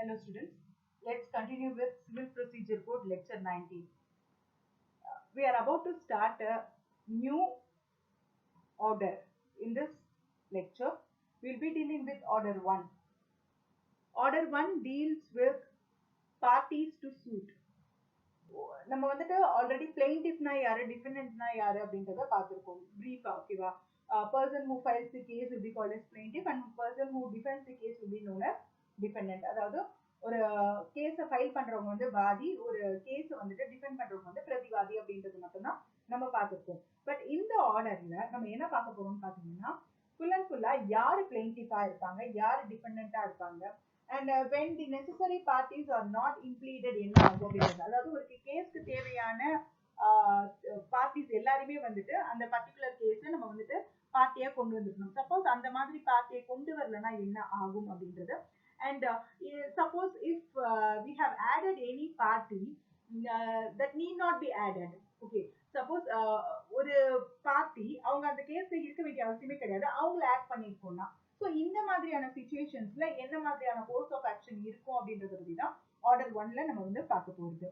Hello students, let's continue with Civil Procedure Code lecture 19. We are about to start a new order. In this lecture, we will be dealing with order 1. Order 1 deals with parties to suit. நம்ம வந்துட்டு already பிளெயின்டிஃப்னா யாரு டிஃபெண்டன்ட்னா யாரு அப்படின்றத பார்த்துருக்கோம் பிரீஃபா ஓகேவா person who files the case will be called as plaintiff and person who defends the case will be known as defendant. அதாவது ஒரு கேஸை ஃபைல் பண்றவங்க வந்து வாதி, ஒரு கேஸை வந்துட்டு டிஃபெண்ட் பண்றவங்க வந்து பிரதிவாதி அப்படின்றது மட்டும்தான் நம்ம பார்த்துருக்கோம். பட் இந்த ஆர்டர்ல நம்ம என்ன பார்க்க போறோம்னு பாத்தீங்கன்னா ஃபுல் அண்ட் ஃபுல்லா யாரு பிளெயின்டிஃபா இருப்பாங்க, யாரு டிஃபெண்டண்டா இருப்பாங்க, and when the necessary parties are not impleaded என்ன ஆகும் அப்படின்றது. அதாவது ஒரு கேஸ்க்கு தேவையான பார்ட்டிஸ் எல்லாருமே வந்துட்டு அந்த பர்டிகுலர் கேஸை நம்ம வந்துட்டு பார்ட்டியா கொண்டு வந்துருக்கணும். சப்போஸ் அந்த மாதிரி பார்ட்டியை கொண்டு வரலன்னா என்ன ஆகும் அப்படின்றது. And suppose if we have added any party that need not be added. Okay, suppose ஒரு பார்ட்டி அவங்க அந்த கேஸ்ல இருக்க வேண்டிய அவசியமே கிடையாது, அவங்கள ஆட் பண்ணிருக்கோம்னா ஸோ இந்த மாதிரியான சிச்சுவேஷன்ஸ்ல என்ன மாதிரியான கோர்ஸ் ஆஃப் ஆக்ஷன் இருக்கும் அப்படின்றத பத்தி தான் ஆர்டர் 1ல நம்ம வந்து பார்க்க போறது.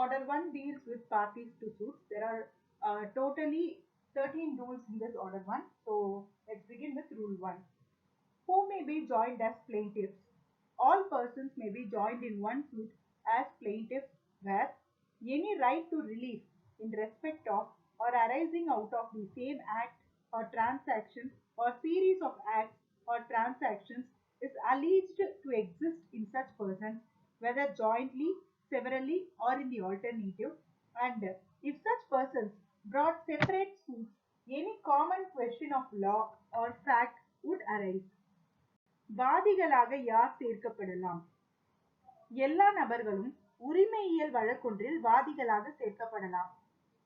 Order 1 deals with parties to suits. There are totally 13 rules in this order 1. So let's begin with rule 1. Who may be joined as plaintiffs? All persons may be joined in one suit as plaintiffs where any right to relief in respect of or arising out of the same act or transactions or series of acts or transactions is alleged to exist in such persons, whether jointly, severally, or in the alternative, and if such persons brought separate suits, any common question of law or fact would arise. வாதிகளாக யார் சேர்க்கப்படலாம்? எல்லா நபர்களும் உரிமையியல் வழக்கொன்றில் வாதிகளாக சேர்க்கப்படலாம்.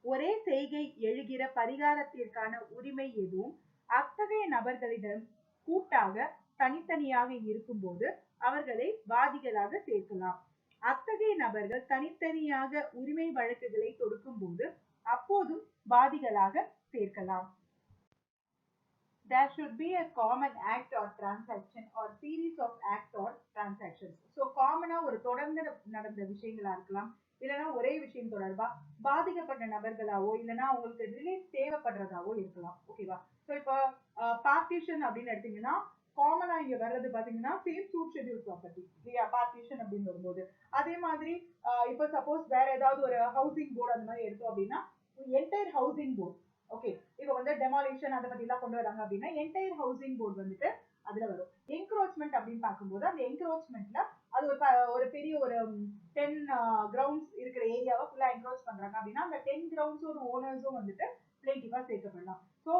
ஒரே செய்கை எழுகிற பரிகாரத்திற்கான உரிமை எதுவும் அத்தகைய நபர்களிடம் கூட்டாக தனித்தனியாக இருக்கும்போது அவர்களை வாதிகளாக சேர்க்கலாம். அத்தகைய நபர்கள் தனித்தனியாக உரிமை வழக்குகளை தொடுக்கும் போது அப்போதும் வாதிகளாக சேர்க்கலாம். There should be a common act or transaction or series of acts or transactions. So காமனா ஒரு தொடர்ந்து நடந்த விஷயங்களா இருக்கலாம், இல்லைன்னா ஒரே விஷயம் தொடர்பா பாதிக்கப்பட்ட நபர்களாவோ இல்லைன்னா அவங்களுக்கு ரிலீஃப் தேவைப்படுறதாவோ இருக்கலாம். ஓகேவா? ஸோ இப்போ பார்ட்டிஷன் அப்படின்னு எடுத்தீங்கன்னா காமனா இங்க வர்றது பாத்தீங்கன்னா சேம் சூட் ஷெட்யூல் ப்ராப்பர்ட்டி இல்லையா பார்ட்டிஷன் அப்படின்னு வரும்போது. அதே மாதிரி இப்போ சப்போஸ் வேற ஏதாவது ஒரு ஹவுசிங் போர்டு அந்த மாதிரி எடுத்தோம் அப்படின்னா என்டையர் ஹவுசிங் போர்டு. ஓகே, இப்போ வந்து டெமாலிஷன் அதை பத்தி எல்லாம் கொண்டு வராங்க அப்படின்னா என்டையர் ஹவுசிங் போர்டு வந்துட்டு அதுல வரும். என்க்ரோச்மெண்ட் அப்படின்னு பார்க்கும்போது அந்த என்க்ரோச்மெண்ட்ல அது ஒரு பெரிய ஒரு 10 கிரவுண்ட்ஸ் இருக்கிற ஏரியாவை ஃபுல்லா என்க்ரோச் பண்றாங்க அப்படின்னா அந்த 10 கிரவுண்ட்ஸோட ஓனர்ஸும் வந்துட்டு பிளெயின்டிஃபா சேர்க்கப்படலாம். So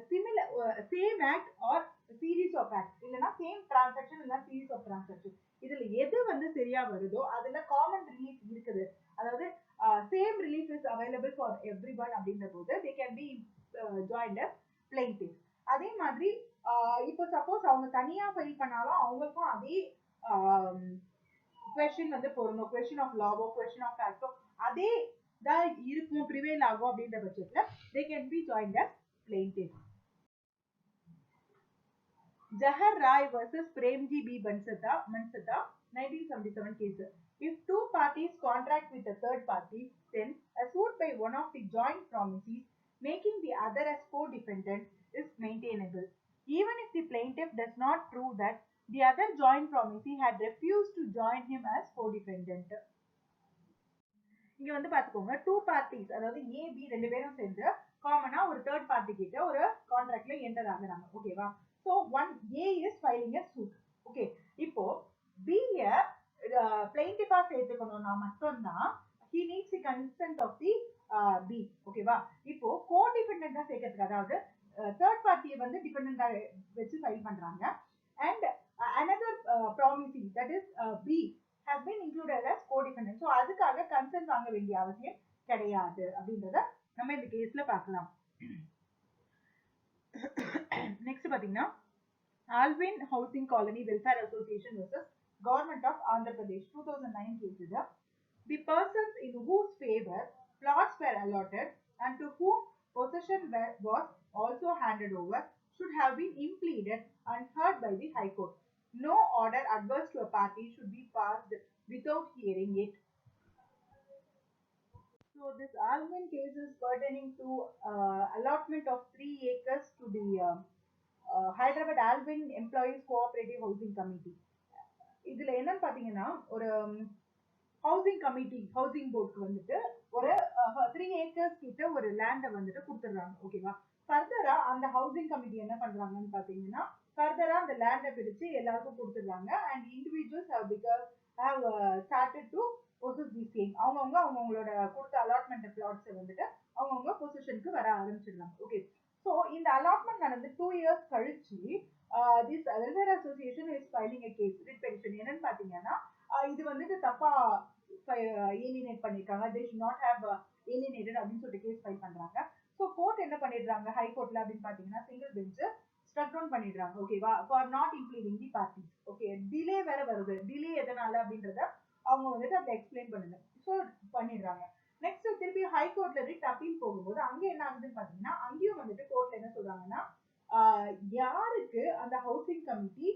similar same act or series of act இல்லைன்னா சேம் டிரான்சாக்ஷன் இல்லைன்னா சீரீஸ் ஆஃப் டிரான்சாக்ஷன் இதுல எது வந்து சரியா வருதோ அதுல காமன் ரிலீஃப் இருக்குது, அதாவது same relief is available for every one அப்படின்ற போது they can be joined as plaintiffs. அதே மாதிரி இப்போ சப்போஸ் அவங்க தனியா ஃபைல் பண்ணாலும் அவங்களுக்கும் அதே கொஸ்டின் வந்து பொருந்தும், கொஸ்டின் ஆஃப் லாவோ கொஸ்டின் ஆஃப் ஃபேக்டோ அதே தான் இருக்கும், ப்ரிவேல் ஆகும் அப்படின்ற பட்சத்துல they can be joined as plaintiffs. Jahar Rai versus Premji B. Mansata 1977 case. If two parties contract with a third party, then a suit by one of the joint promisees making the other as co-defendant is maintainable, even if the plaintiff does not prove that the other joint promisee had refused to join him as co-defendant. இங்க வந்து பாத்துக்கோங்க, two parties அதாவது ஏ B ரெண்டு பேரும் சேர்ந்து காமனா ஒரு third party கிட்ட ஒரு கான்ட்ராக்ட்ல என்டர் ஆகுறாங்க. ஓகேவா? So one A is filing a suit. Okay, இப்போ பி பிளெயின்டிஃபா சேர்த்துக்கணும்னா மட்டும்தான் he needs the consent of the B. ஓகேவா? இப்போ கோ டிபெண்டன்ட்டா சேர்க்கிறதுக்கு அதாவது தேர்ட் பார்ட்டியை வந்து டிபெண்டன்ட்டா வச்சு ஃபைல் பண்றாங்க and another promisee that is B has been included as co-defendant. So அதுக்காக கன்சென்ட் வாங்க வேண்டிய அவசியம் கிடையாது அப்படின்றத நம்ம இந்த கேஸ்ல பார்க்கலாம். நெக்ஸ்ட் பாத்தீங்கன்னா Alvin housing colony welfare association versus government of Andhra Pradesh 2009 case இது. The persons in whose favor plots were allotted and to whom possession was also handed over should have been impleaded and heard by the High Court. No order adverse to a party should be passed without hearing it. So this argument case is pertaining to allotment of 3 acres to the Hyderabad Alvin Employees Cooperative Housing Committee. இதுல என்னன்னு பாத்தீங்கன்னா ஒரு housing committee housing போர்டுக்கு வந்துட்டு ஒரு 3 acres கிட்ட ஒரு லேண்டை வந்துட்டு கொடுத்துடுறாங்க. ஓகேவா? ஃபர்தரா அந்த ஹவுசிங் கமிட்டி என்ன பண்றாங்கன்னு பாத்தீங்கன்னா ஃபர்தரா அந்த லேண்டை பிரிச்சு எல்லாருக்கும் கொடுத்துடுறாங்க. And individuals have started to possess the same. அவங்களோட கொடுத்த அலாட்மெண்ட் பிளாட்ஸை வந்துட்டு அவங்கவுங்க பொசிஷனுக்கு வர ஆரம்பிச்சிடலாம். ஓகே, ஸோ இந்த அலாட்மெண்ட் நடந்து 2 years கழிச்சு this welfare association is filing a case writ petition. என்னன்னு பாத்தீங்கன்னா இது வந்துட்டு தப்பா ஏலினேட் பண்ணிருக்காங்க, they should not have alienated அப்படின்னு சொல்லிட்டு கேஸ் ஃபைல் பண்றாங்க. ஸோ கோர்ட் என்ன பண்ணிடுறாங்க ஹை கோர்ட்ல அப்படின்னு பாத்தீங்கன்னா சிங்கிள் பெஞ்ச் ஸ்ட்ரக் டவுன் பண்ணிடுறாங்க. ஓகேவா? For not impleading the parties. Okay, delay வேற வருது, டிலே எதனால அப்படின்றத அவங்க வந்துட்டு அதை எக்ஸ்பிளைன் பண்ணுங்க. ஸோ பண்ணிடுறாங்க. நெக்ஸ்ட் திருப்பி ஹை கோர்ட்ல ரிட் அப்பீல் போகும்போது அங்க என்ன ஆகுதுன்னு பாத்தீங்கன்னா அங்கேயும் வந்துட்டு கோர்ட்ல என்ன சொல்றாங்கன்னா யாருக்கு அந்த ஹவுசிங் கமிட்டி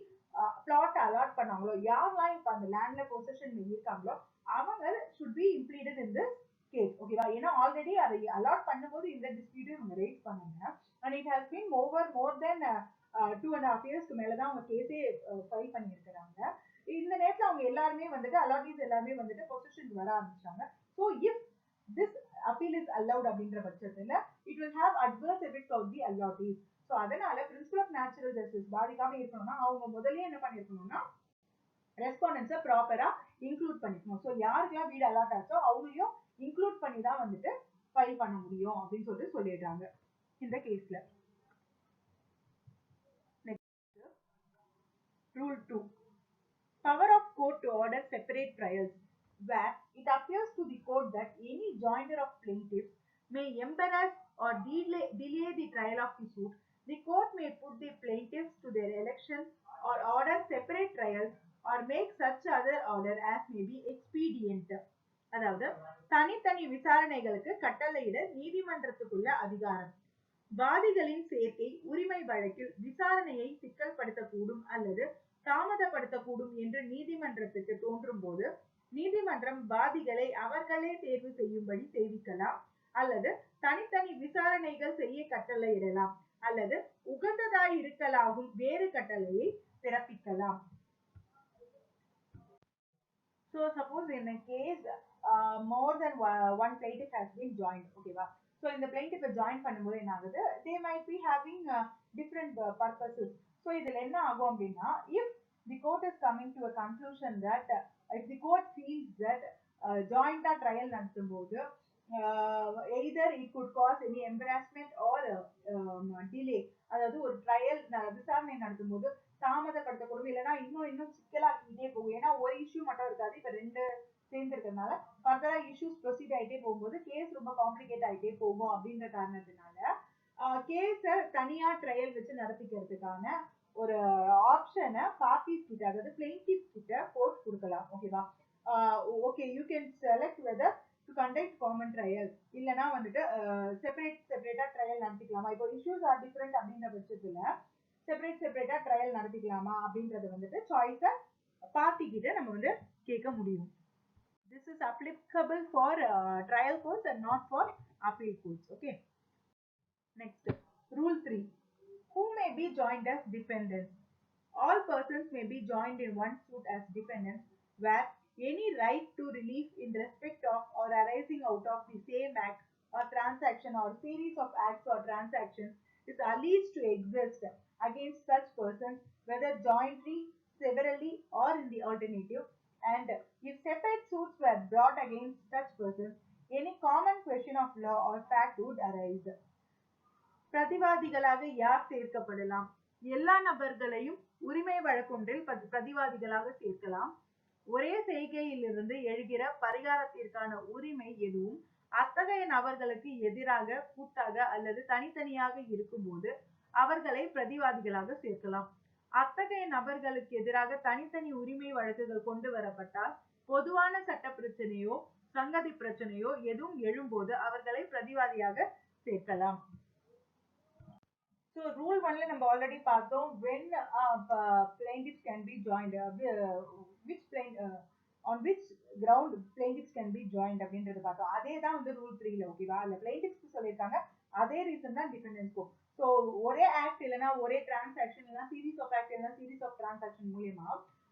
பிளாட் அலாட் பண்ணாங்களோ, யாரெல்லாம் இப்ப அந்த லேண்ட்ல பொசிஷன்ல இருக்காங்களோ அவங்க should be impleaded in this case. ஓகேவா? ஏன்னா ஆல்ரெடி அதை அலாட் பண்ணும்போது இந்த டிஸ்பியூட் இவங்க ரைஸ் பண்ணாங்க. and it has been more than 2.5 years மேலதான் அவங்க கேஸே ஃபைல் பண்ணியிருக்கிறாங்க. இந்த நேரத்துல அவங்க எல்லாருமே வந்துட்டு அலாட்டீஸ் எல்லாமே வந்துட்டு பொசிஷனுக்கு வர ஆரம்பிச்சாங்க. So if this appeal is allowed அப்படின்ற பட்சத்துல it will have adverse effects of the allottees. So அதனால பிரின்சிபல் ஆஃப் நேச்சுரல் ஜஸ்டிஸ் பாதிக்காம இருக்கணும்னா அவங்க முதல்ல என்ன பண்ணிருக்கணும்னா ரெஸ்பாண்டன்ஸை ப்ராப்பரா இன்க்ளூட் பண்ணிக்கணும். ஸோ யாருக்கெல்லாம் வீடு அலாட் ஆச்சோ அவங்களையும் இன்க்ளூட் பண்ணி தான் வந்துட்டு ஃபைல் பண்ண முடியும் அப்படின்னு சொல்லிட்டு சொல்லிடுறாங்க இந்த கேஸ்ல. Next rule 2, power of court to order separate trials. Where it appears to the court that any joinder of plaintiffs may embarrass or delay the trial of the suit, the court may put the plaintiffs to their election or order separate trials or make such other order as may be expedient. அதாவது தனித்தனி விசாரணைகளுக்கு கட்டளையிட நீதிமன்றத்துக்குள்ள அதிகாரம். வாதிகளின் சேர்க்கை உரிமை வழக்கில் விசாரணையை சிக்கல்படுத்தக்கூடும் அல்லது தாமதப்படுத்தக்கூடும் என்று நீதிமன்றத்துக்கு தோன்றும் போது நீதிமன்றம் வாதிகளை அவர்களே தேர்வு செய்யும்படி தெரிவிக்கலாம் அல்லது தனித்தனி விசாரணைகள் செய்ய கட்டளையிடலாம் அல்லது உகந்ததாய் இருக்கலாகும் வேறு கட்டளையை பிறப்பிக்கலாம். So suppose in a case more than one plaintiff has been joined. ஓகேவா? So இந்த plaintiff ஜாயின் பண்ணும்போது என்ன ஆகுது, they might be having different purposes. So இதுல என்ன ஆகும் அப்படின்னா if the court is coming to a conclusion that if the court feels that joint trial நடத்தும் போது either it could cause any embarrassment or delay, அதாவது ஒரு trial விசாரணை நடத்தும் போது தாமதப்படுத்தக்கூடும் இல்லைன்னா இன்னும் சிக்கலாக்கிட்டே போகும். ஏன்னா ஒரு இஷ்யூ மட்டும் இருக்காது, இப்ப 2 சேர்ந்து இருக்கிறதுனால ஃபர்தரா இஷ்யூஸ் ப்ரொசீட் ஆகிட்டே போகும்போது கேஸ் ரொம்ப காம்ப்ளிகேட் ஆகிட்டே போகும் அப்படின்ற காரணத்தினால கேஸை தனியா ட்ரையல் வச்சு நடத்திக்கிறதுக்கான ஒரு ஆப்ஷனை பார்ட்டிஸ் கிட்ட அதாவது பிளெயின்டிஃப்ஸ் கிட்ட கோர்ட் கொடுக்கலாம். ஓகேவா? Okay, you can select weather to conduct common trial இல்லைன்னா வந்துட்டு செப்பரேட்டா ட்ரையல் நடத்திக்கலாமா. இப்போ இஷ்யூஸ் ஆர் டிஃபரெண்ட் அப்படின்ற பட்சத்துல செப்பரேட்டா ட்ரையல் நடத்திக்கலாமா அப்படின்றது வந்துட்டு சாய்ஸை பார்ட்டி கிட்ட நம்ம வந்து கேட்க முடியும். This is applicable for trial courts and not for appeal courts. Okay. Next, rule 3. Who may be joined as defendants? All persons may be joined in one suit as defendants where any right to relief in respect of or arising out of the same act or transaction or series of acts or transactions is alleged to exist against such persons, whether jointly, severally, or in the alternative. And if separate suits were brought against such persons, any common question of law or fact would arise. பிரதிவாதிகளாக யார் சேர்க்கப்படலாம்? எல்லா நபர்களையும் உரிமை வழக்கொன்றில் பிரதிவாதிகளாக சேர்க்கலாம். ஒரே செய்கையிலிருந்து எழுகிற பரிகாரத்திற்கான உரிமை எதுவும் அத்தகைய நபர்களுக்கு எதிராக கூட்டாக அல்லது தனித்தனியாக இருக்கும்போது அவர்களை பிரதிவாதிகளாக சேர்க்கலாம். அத்தகைய நபர்களுக்கு எதிராக தனித்தனி உரிமை வழக்குகள் கொண்டு வரப்பட்டால் பொதுவான சட்ட பிரச்சனையோ சங்கதி பிரச்சனையோ எதுவும் எழும்போது அவர்களை பிரதிவாதியாக சேர்க்கலாம். So rule 1ல நம்ம ஆல்ரெடி பார்த்தோம் when plaintiffs can be joined which on which ground plaintiffs can be joined அப்படின்றது பார்த்தோம். அதே தான் வந்து ரூல் 3ல ஓகேவா. அந்த plaintiffs சொல்லிருக்காங்க அதே ரீசன் தான் டிபெண்டன்ஸ்க்கும். ஸோ ஒரே ஆக்ட் இல்லைன்னா ஒரே டிரான்சாக்ஷன் இல்லைன்னா சீரீஸ் ஆஃப் ஆக்ட் இல்லைன்னா சீரீஸ் ஆஃப் டிரான்சாக்ஷன் மூலியமா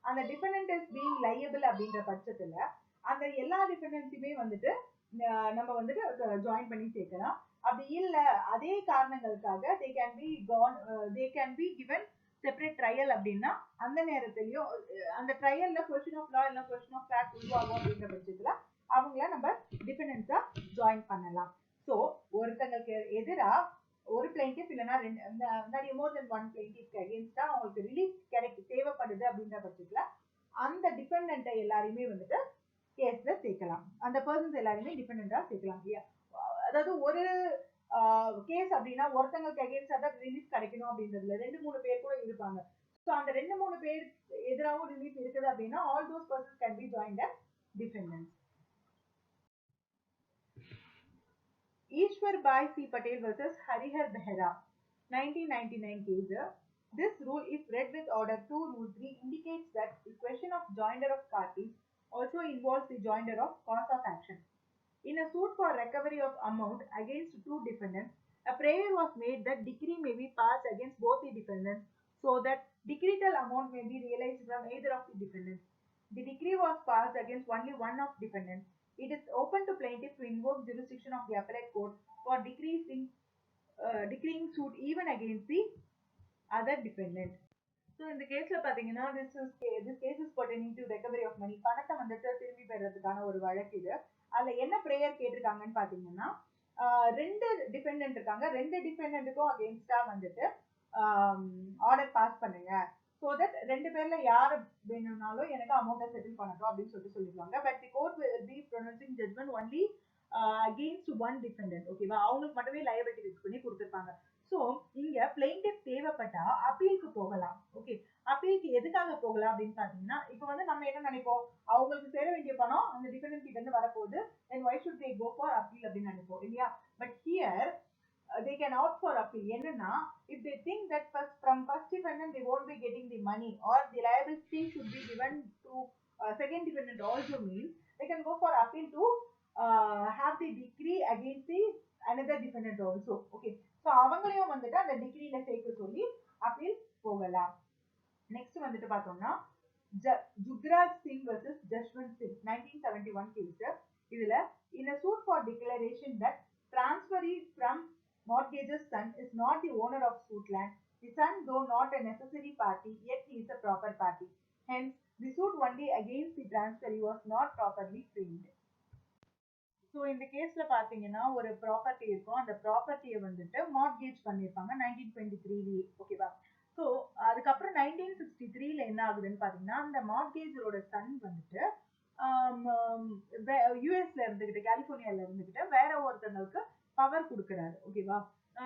அந்த டிபெண்டன்ட் இஸ் பீங் லையபிள் அப்படின்ற பட்சத்துல அந்த எல்லா டிபெண்டன்ஸுமே வந்துட்டு நம்ம வந்துட்டு ஜாயின் பண்ணி சேர்க்கலாம். அப்படி இல்ல அதே காரணங்களுக்காக they can be given separate trial அப்படின்னா அந்த நேரத்திலயும் அந்த ட்ரையல்ல கொஸ்டின் ஆஃப் லா இல்ல கொஸ்டின் ஆஃப் ஃபேக்ட் உருவாகும் அப்படின்ற பட்சத்துல அவங்கள நம்ம டிபெண்டன்ஸா ஜாயின் பண்ணலாம். ஸோ ஒருத்தங்களுக்கு எதிரா ஒரு பிளைண்டிஃப் இல்லைன்னா ரெண்டு மோர் தென் ஒன் பிளைண்டிஃப்க்கு அகேன்ஸ்டா அவங்களுக்கு ரிலீஃப் தேவைப்படுது அப்படின்ற பட்சத்துல அந்த டிபெண்டன்ட்டை எல்லாரையுமே வந்துட்டு கேஸ்ல சேர்க்கலாம். அந்த பர்சன்ஸ் எல்லாருமே டிபெண்டண்டா சேர்க்கலாம். அதாவது ஒரு கேஸ் அப்படின்னா ஒருத்தங்களுக்கு அகேன்ஸ்டா தான் ரிலீஃப் கிடைக்கணும் அப்படின்றதுல 2-3 பேர் கூட இருப்பாங்க. ஸோ அந்த 2-3 பேர் எதிராகவும் ரிலீஃப் இருக்குது அப்படின்னா all those persons can be joined as defendants. Ishwar Bhai C. Patel versus Harihar Behera 1999 case. This rule, if read with order 2 rule 3, indicates that the question of joinder of parties also involves the joinder of cause of action. In a suit for recovery of amount against two defendants, a prayer was made that decree may be passed against both the defendants so that decretal amount may be realized from either of the defendants. The decree was passed against only one of defendants. It is open to plaintiff to invoke jurisdiction of the appellate court for decreeing suit even against the other defendant. So in the case la pathina this case is pertaining to recovery of money. பணத்தை வந்துட்டு திரும்பி பெறதுக்கான ஒரு வழக்கு இது. அதுல என்ன prayer கேட்டிருக்காங்கன்னு பாத்தீங்கன்னா ரெண்டு டிபெண்டன்ட் இருக்காங்க. ரெண்டு டிபெண்டன்ட்டுக்கும் அகேன்ஸ்டா வந்துட்டு ஆர்டர் பாஸ் பண்ணுங்க. ஸோ தட் ரெண்டு பேர்ல யாரு வேணும்னாலும் எனக்கு அமௌண்ட்டை செட்டில் பண்ணட்டும் அப்படின்னு சொல்லிடுவாங்க. But the court will be pronouncing judgment only against one defendant. ஓகேவா, அவங்களுக்கு மட்டுமே லயபிலிட்டி ஃபிக்ஸ் பண்ணி கொடுத்துருப்பாங்க. ஸோ இங்க பிளைண்டிஃப் தேவைப்பட்டா அப்பீலுக்கு போகலாம். ஓகே, அப்பீலுக்கு எதுக்காக போகலாம் அப்படின்னு பாத்தீங்கன்னா இப்போ வந்து நம்ம என்ன நினைப்போம், அவங்களுக்கு சேர வேண்டிய பணம் அந்த டிபெண்டன்ட் கிட்ட இருந்து வரப்போகுது, then why should they go for appeal அப்படின்னு நினைப்போம் இல்லையா. But here they can opt for appeal. என்னன்னா if they think that from first defendant they won't be getting the money or the liability should be given to second defendant also means they can go for appeal to have the decree against the another defendant also. Okay, so அவங்களையும் வந்துட்டு அந்த டிகிரியில சேர்க்க சொல்லி appeal போகலாம். Next வந்துட்டு பார்த்தோம்னா Jugraj Singh versus Jaswant Singh 1971 case. இதுல in a suit for declaration that transferee from mortgage's son is not the owner of suit land, the son though not a necessary party yet he is a proper party, hence the suit only against the transferee was not properly framed. So இந்த கேஸ்ல பாத்தீங்கன்னா ஒரு property இருக்கும், அந்த ப்ராப்பர்ட்டியை வந்துட்டு mortgage பண்ணிருப்பாங்க 1923. ஓகேவா. ஸோ அதுக்கப்புறம் 1963ல என்ன ஆகுதுன்னு பாத்தீங்கன்னா அந்த மார்ட்கேஜரோட சன் வந்துட்டு யூஎஸ்ல இருந்துகிட்டு கலிபோர்னியால இருந்துகிட்டு வேற ஒருத்தங்களுக்கு பவர் கொடுக்குறாரு. ஓகேவா,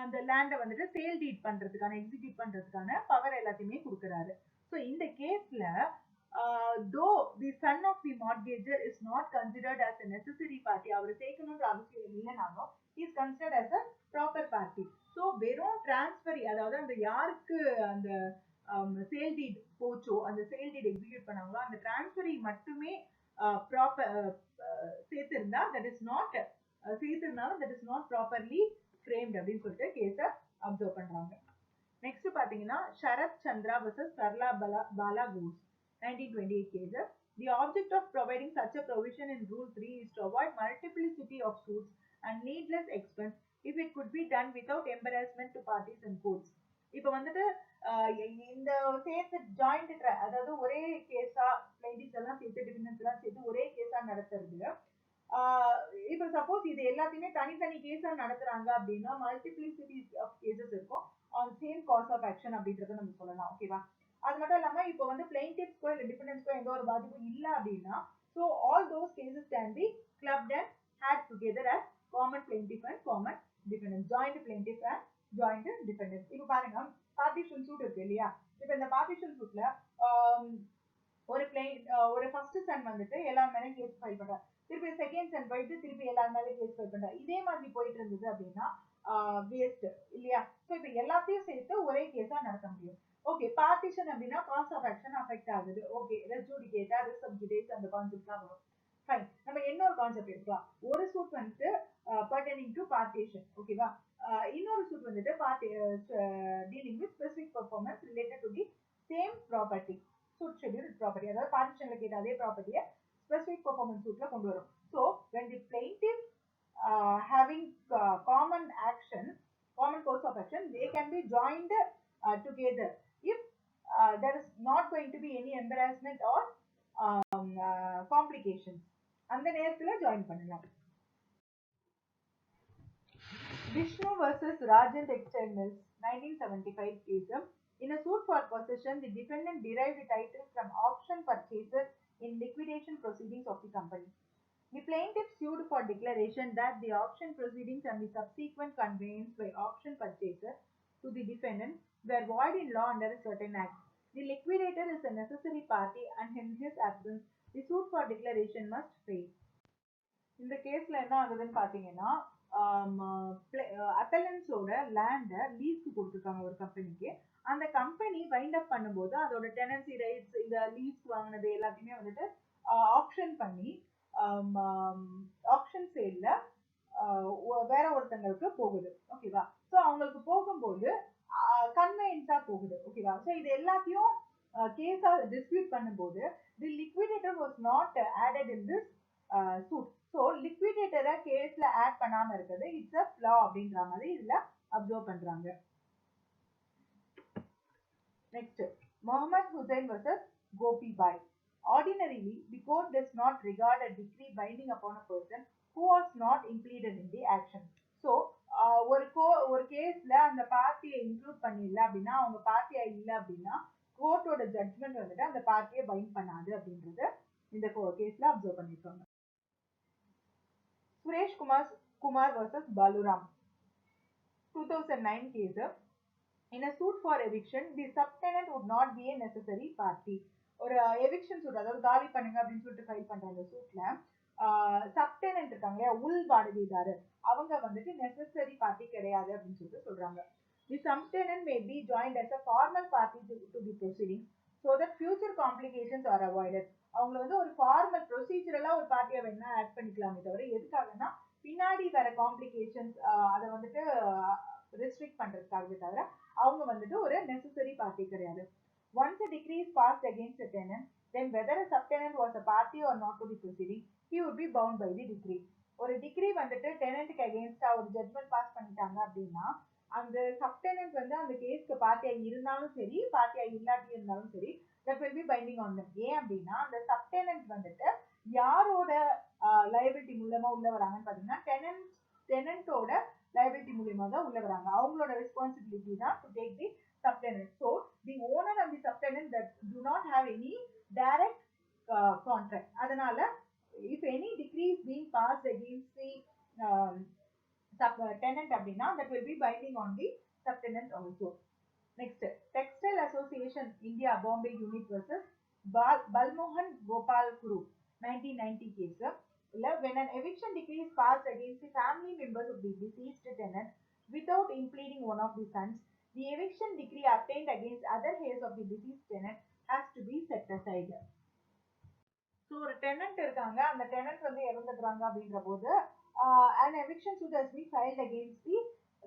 அந்த லேண்டை வந்துட்டு சேல் டீட் பண்றதுக்கான எக்ஸிக்யூட் பண்றதுக்கான பவர் எல்லாத்தையுமே கொடுக்குறாரு. ஸோ இந்த கேஸ்ல though the son of the mortgager is not considered as a necessary party, அவர் சேர்க்கணும்ன்ற அவசியம் இல்லைனாலும் he is considered as a proper party. So வெறும் டிரான்ஸ்பரி, அதாவது அந்த யாருக்கு அந்த சேல் டீட் போச்சோ அந்த சேல் டீட் எக்ஸிக்யூட் பண்ணாங்களோ அந்த டிரான்ஸ்பரி மட்டுமே சேர்த்திருந்தா that is not properly framed அப்படின்னு சொல்லிட்டு கேஸை அப்சர்வ் பண்றாங்க. நெக்ஸ்ட் பாத்தீங்கன்னா Sarath Chandra versus Sarala Bala cos 1928 cases. The object of providing such a provision in Rule 3 is to avoid multiplicity of suits and needless expense if it could be done without embarrassment to parties and courts. இப்போ வந்துட்டு இந்த சேர்த்து joint அதாவது ஒரே கேஸா பிளைண்டிஸ் எல்லாம் சேர்த்து டிஃபெண்டன்ஸ் எல்லாம் சேர்த்து ஒரே கேஸா நடத்துறது. இப்போ சப்போஸ் இது எல்லாத்தையுமே தனித்தனி கேஸா நடத்துறாங்க அப்படின்னா மல்டிபிளிசிட்டி ஆஃப் கேசஸ் இருக்கும் on same cause of action அப்படின்றத நம்ம சொல்லலாம். ஓகேவா, அது மட்டும் இல்லாம இப்போ வந்து பிளைண்டிஃப்ஸ்க்கோ இல்லை டிபெண்டன்ஸ்க்கோ எந்த ஒரு பாதிப்பும் இல்லை அப்படின்னா so all those cases can be clubbed and heard together as common plaintiff and common defendants, joint plaintiff and joint defendants. இப்போ பாருங்க பார்ட்டிஷன் சூட் இருக்கு இல்லையா. இப்போ இந்த பார்ட்டிஷன் சூட்ல ஒரு ஃபர்ஸ்ட் சன் வந்துட்டு எல்லா மேலேயும் கேஸ் ஃபைல் பண்றாரு, திருப்பி செகண்ட் சன் போயிட்டு திருப்பி எல்லா மேலேயும் கேஸ் ஃபைல் பண்றாரு. இதே மாதிரி போயிட்டு இருந்தது அப்படின்னா வேஸ்ட் இல்லையா? ஸோ இப்போ எல்லாத்தையும் சேர்த்து ஒரே கேஸா நடத்த முடியும். ஓகே, பார்ட்டிஷன் அப்படின்னா காஸ் ஆஃப் ஆக்ஷன் அஃபெக்ட் ஆகுது. ஓகே, ரெஸ்ஜூடிகேட்டா ரிசப்ஜுடேட் அந்த கான்செப்ட்லாம் வரும். ஃபைன். நம்ம இன்னொரு கான்செப்ட் எடுக்கலாம். ஒரு சூட் வந்துட்டு பர்டனிங் டு பார்ட்டிஷன், ஓகேவா? இன்னொரு சூட் வந்துட்டு dealing with specific performance related to the same property. Suit schedule property, அதாவது பார்ட்டிஷன்ல கேட்ட அதே ப்ராப்பர்ட்டியை ஸ்பெசிபிக் பெர்ஃபார்மன்ஸ் சூட்ல கொண்டு வரும். So when the plaintiff having common action, common course of action, they can be joined together if there is not going to be any embarrassment or complications. அந்த நேரத்துல join பண்ணலாம். Vishnu versus Rajan Textile Mills 1975 case. In a suit for possession, the defendant derived title from auction purchases in liquidation proceedings of the company. The plaintiff sued for declaration that the auction proceedings and the subsequent conveyance by auction purchaser to the defendant were void in law under a certain act. The liquidator is a necessary party and in his absence, the suit for declaration must fail. இந்த கேஸ்ல என்ன ஆகுதுன்னு பாத்தீங்கன்னா, அப்பலன்ஸோட லேண்டை லீஸ்க்கு கொடுத்துருக்காங்க ஒரு கம்பெனிக்கு. அந்த கம்பெனி வைண்ட் அப் பண்ணும்போது அதோட டெனன்சி ரைட்ஸ், இந்த லீஸ் வாங்கினது எல்லாத்தையுமே வந்துட்டு ஆப்ஷன் பண்ணி ஆப்ஷன் சேல்ல வேற ஒருத்தங்களுக்கு போகுது, ஓகேவா? ஸோ அவங்களுக்கு போகும்போது கன்வெயன்ஸா போகுது, ஓகேவா? ஸோ இது எல்லாத்தையும் கேஸா டிஸ்பியூட் பண்ணும்போது the liquidator was not added in this suit. So லிக்விடேட்டரை கேஸ்ல ஆட் பண்ணாம இருக்கிறது இட்ஸ் அ ஃப்ளா அப்படின்ற மாதிரி இதுல அப்சர்வ் பண்றாங்க. Next, Mohammed Hussain versus Gopi Bai. Ordinarily, the court does not regard a decree binding upon a person who was not included in the action. So, ஒரு கேஸ்ல அந்த பார்ட்டியை இன்க்ளூட் பண்ணிடல அப்படின்னா, அவங்க பார்ட்டியா இல்லை அப்படின்னா கோர்ட்டோட ஜட்மெண்ட் வந்துட்டு அந்த பார்ட்டியை பைண்ட் பண்ணாது அப்படின்றது இந்த கேஸ்ல அப்சர்வ் பண்ணிருக்காங்க. Suresh Kumar versus Baluram 2009 case. In a suit for eviction, the subtenant would not be a necessary party. ஒரு எவிக்ஷன் சூட், அதாவது காலி பண்ணுங்க அப்படின்னு சொல்லிட்டு ஃபைல் பண்ற அந்த சூட்ல சப்டெனன்ட் இருக்காங்க இல்லையா, உள் வாடகைதாரர், அவங்க வந்துட்டு நெசசரி பார்ட்டி கிடையாது அப்படின்னு சொல்லிட்டு சொல்றாங்க. The subtenant may be joined as a formal party to the proceedings so that future complications are avoided. அவங்க வந்து ஒரு ஃபார்மல் ப்ரொசீஜரலா ஒரு பார்ட்டியை வேணா ஆட் பண்ணிக்கலாமே தவிர, எதுக்காகனா பின்னாடி வர காம்ப்ளிகேஷன்ஸ் அதை வந்துட்டு ரெஸ்ட்ரிக்ட் பண்றதுக்காகவே தவிர அவங்க வந்துட்டு ஒரு நெசசரி பார்ட்டி கிடையாது. Once a decree is passed against a tenant, then whether a subtenant was a party or not to the proceeding, he would be bound by the decree. ஒரு degree வந்துட்டு டெனன்ட்க்கு அகேன்ஸ்டா ஒரு judgement pass பண்ணிட்டாங்க அப்படின்னா, அந்த சப்டெனன்ட் வந்து அந்த கேஸ்க்கு பார்ட்டியா இருந்தாலும் சரி, பார்ட்டியா இல்லாட்டி இருந்தாலும் சரி, that will be binding on them. ஏன் அப்படின்னா அந்த சப்டெனன்ட் வந்துட்டு யாரோட லைபிலிட்டி மூலமா உள்ள வராங்கன்னு பாத்தீங்கன்னா, டெனன்ட்டோட லைபிலிட்டி மூலமா தான் உள்ள வராங்க. அவங்களோட ரெஸ்பான்சிபிலிட்டி தான் to take the subtenant. So the owner and the subtenant that do not have any direct contract. அதனால if any decree is being passed against the tenant அப்படின்னா, that will be binding on the subtenant also. Next, Textile Association India Bombay Unit versus Balmohan Gopal Guru 1990 case. When an eviction decree is passed against the family members of the deceased tenant without impleading one of the sons, the eviction decree obtained against other heirs of the deceased tenant has to be set aside. So ஒரு tenant இருக்காங்க, அந்த tenant வந்து இறந்துடுறாங்க அப்படின்ற போது an eviction suit has been filed against the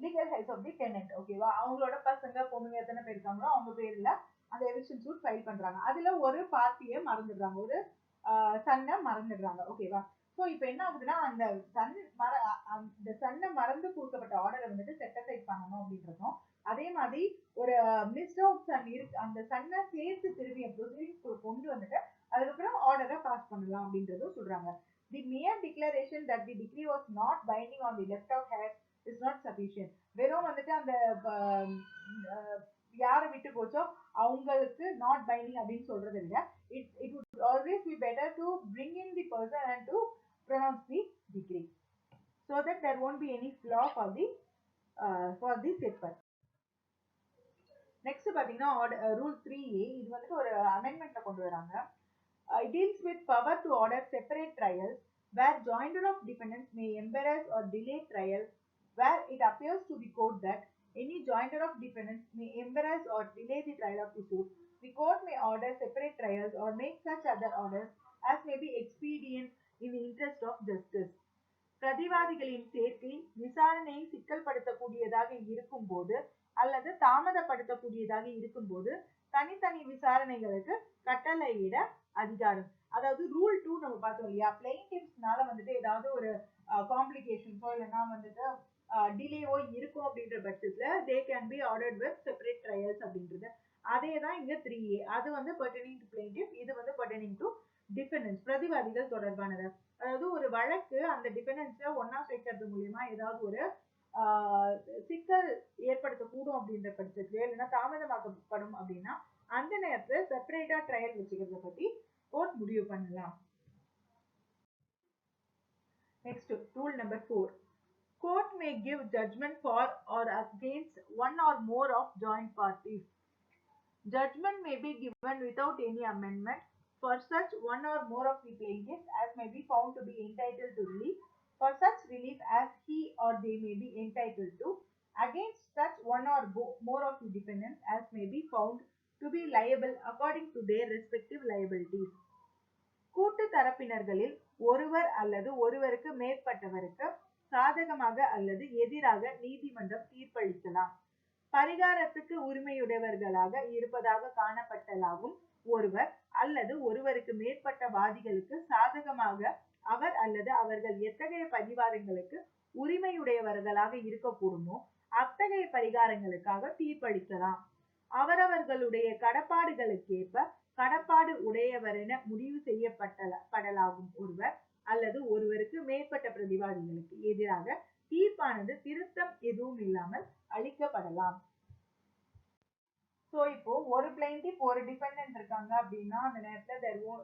legal heirs of the tenant, ஓகேவா? அவங்களோட பசங்க பொண்ணுங்க எத்தனை பேர் இருக்காங்களோ அவங்க பேர்ல அந்த எவிக்ஷன் சூட் ஃபைல் பண்றாங்க. அதுல ஒரு பார்ட்டியை மறந்துடுறாங்க, ஒரு சன்னை மறந்துடுறாங்க, ஓகேவா? ஸோ இப்போ என்ன ஆகுதுன்னா, அந்த சன்னை மறந்து கொடுக்கப்பட்ட ஆர்டரை வந்துட்டு செட் அசைட் பண்ணணும் அப்படின்றதும், அதே மாதிரி ஒரு மிஸ் அவுட் சன் இருக்கு, அந்த சன்னை சேர்த்து திரும்பி ப்ரொசீடிங்ஸ் கொண்டு வந்துட்டு அதுக்கப்புறம் ஆர்டரை பாஸ் பண்ணலாம் அப்படின்றதும் சொல்றாங்க. The mere declaration that the decree was not binding on the left of heirs is not sufficient. வெறும் வந்துட்டு அந்த யாரை விட்டு போச்சோ அவங்களுக்கு not binding அப்படின்னு சொல்றதை விட, it would always be better to bring in the person and to pronounce the decree so that there won't be any flaw for the setper. Next பாத்தீங்கன்னா ரூல் 3A, இது வந்துட்டு ஒரு அமெண்ட்மெண்ட்ல கொண்டு வராங்க. It deals with power to order separate trials where joinder of defendants may embarrass or delay trial where it appears to the court that any jointer of defendants may embarrass or delay the trial of the suit, the court may order separate trials or make such other orders as may be expedient in the interest of justice. பிரதிவாதிகளின் சேர்க்கை விசாரணையை சிக்கல்படுத்தக்கூடியதாக இருக்கும்போது அல்லது தாமதப்படுத்தக்கூடியதாக இருக்கும்போது தனித்தனி விசாரணைகளுக்கு கட்டளையிட அதிகாரம். அதாவது rule 2 நம்ம பார்த்தோம் இல்லையா, பிளைன்டிஃப்ஸ்னால வந்துட்டு ஏதாவது ஒரு காம்ப்ளிகேஷன்ஸோ இல்லைன்னா வந்துட்டு டிலேவோ இருக்கும் அப்படின்ற பட்சத்துல they can be ordered with separate trials அப்படின்றது. அதே தான் இங்க 3A. அது வந்து பெர்டனிங் டு பிளைன்டிஃப், இது வந்து பெர்டனிங் டு டிஃபெண்டன்ஸ், பிரதிவாதிகள் தொடர்பானது. அதாவது ஒரு வழக்கு அந்த டிஃபெண்டன்ஸை ஒன்னா சேர்க்கறது மூலியமா ஏதாவது ஒரு சிக்கல் ஏற்படுத்தக்கூடும் அப்படின்ற பட்சத்துல இல்லைன்னா தாமதமாக்கப்படும் அப்படின்னா அந்த நேரத்துல செப்பரேட்டா ட்ரையல் வச்சுக்கிறத பத்தி கோர்ட் முடிவு பண்ணலாம். Next rule number 4. Court may give judgment for or against one or more of joint parties. Judgment may be given without any amendment for such one or more of the plaintiffs as may be found to be entitled to relief, for such relief as he or they may be entitled to, against such one or more of the defendants as may be found to be liable according to their respective liabilities. கூட்டு தரப்பினர்களில் ஒருவர் அல்லது ஒருவருக்கு மேற்பட்டவருக்கு சாதகமாக அல்லது எதிராக நீதிமன்றம் தீர்ப்பளிக்கலாம். பரிகாரத்துக்கு உரிமையுடையவர்களாக இருப்பதாக காணப்பட்டலாகும் ஒருவர் அல்லது ஒருவருக்கு மேற்பட்ட வாதிகளுக்கு சாதகமாக அவர் அல்லது அவர்கள் எத்தகைய பரிகாரங்களுக்கு உரிமையுடையவர்களாக இருக்கக்கூடுமோ அத்தகைய பரிகாரங்களுக்காக தீர்ப்பளிக்கலாம். அவரவர்களுடைய கடப்பாடுகளுக்கேற்ப கடப்பாடு உடையவர் என முடிவு செய்யப்படலாகும் ஒருவர் அல்லது ஒருவருக்கு மேற்பட்ட பிரதிவாதிகளுக்கு எதிராக தீர்ப்பானது திருத்தம் எதுவும் இல்லாமல் அளிக்கப்படலாம். சோ இப்போ ஒரு பிளைன்டிஃப் ஒரு டிபெண்டன்ட் இருக்காங்க அப்படின்னா அந்த நேரத்துல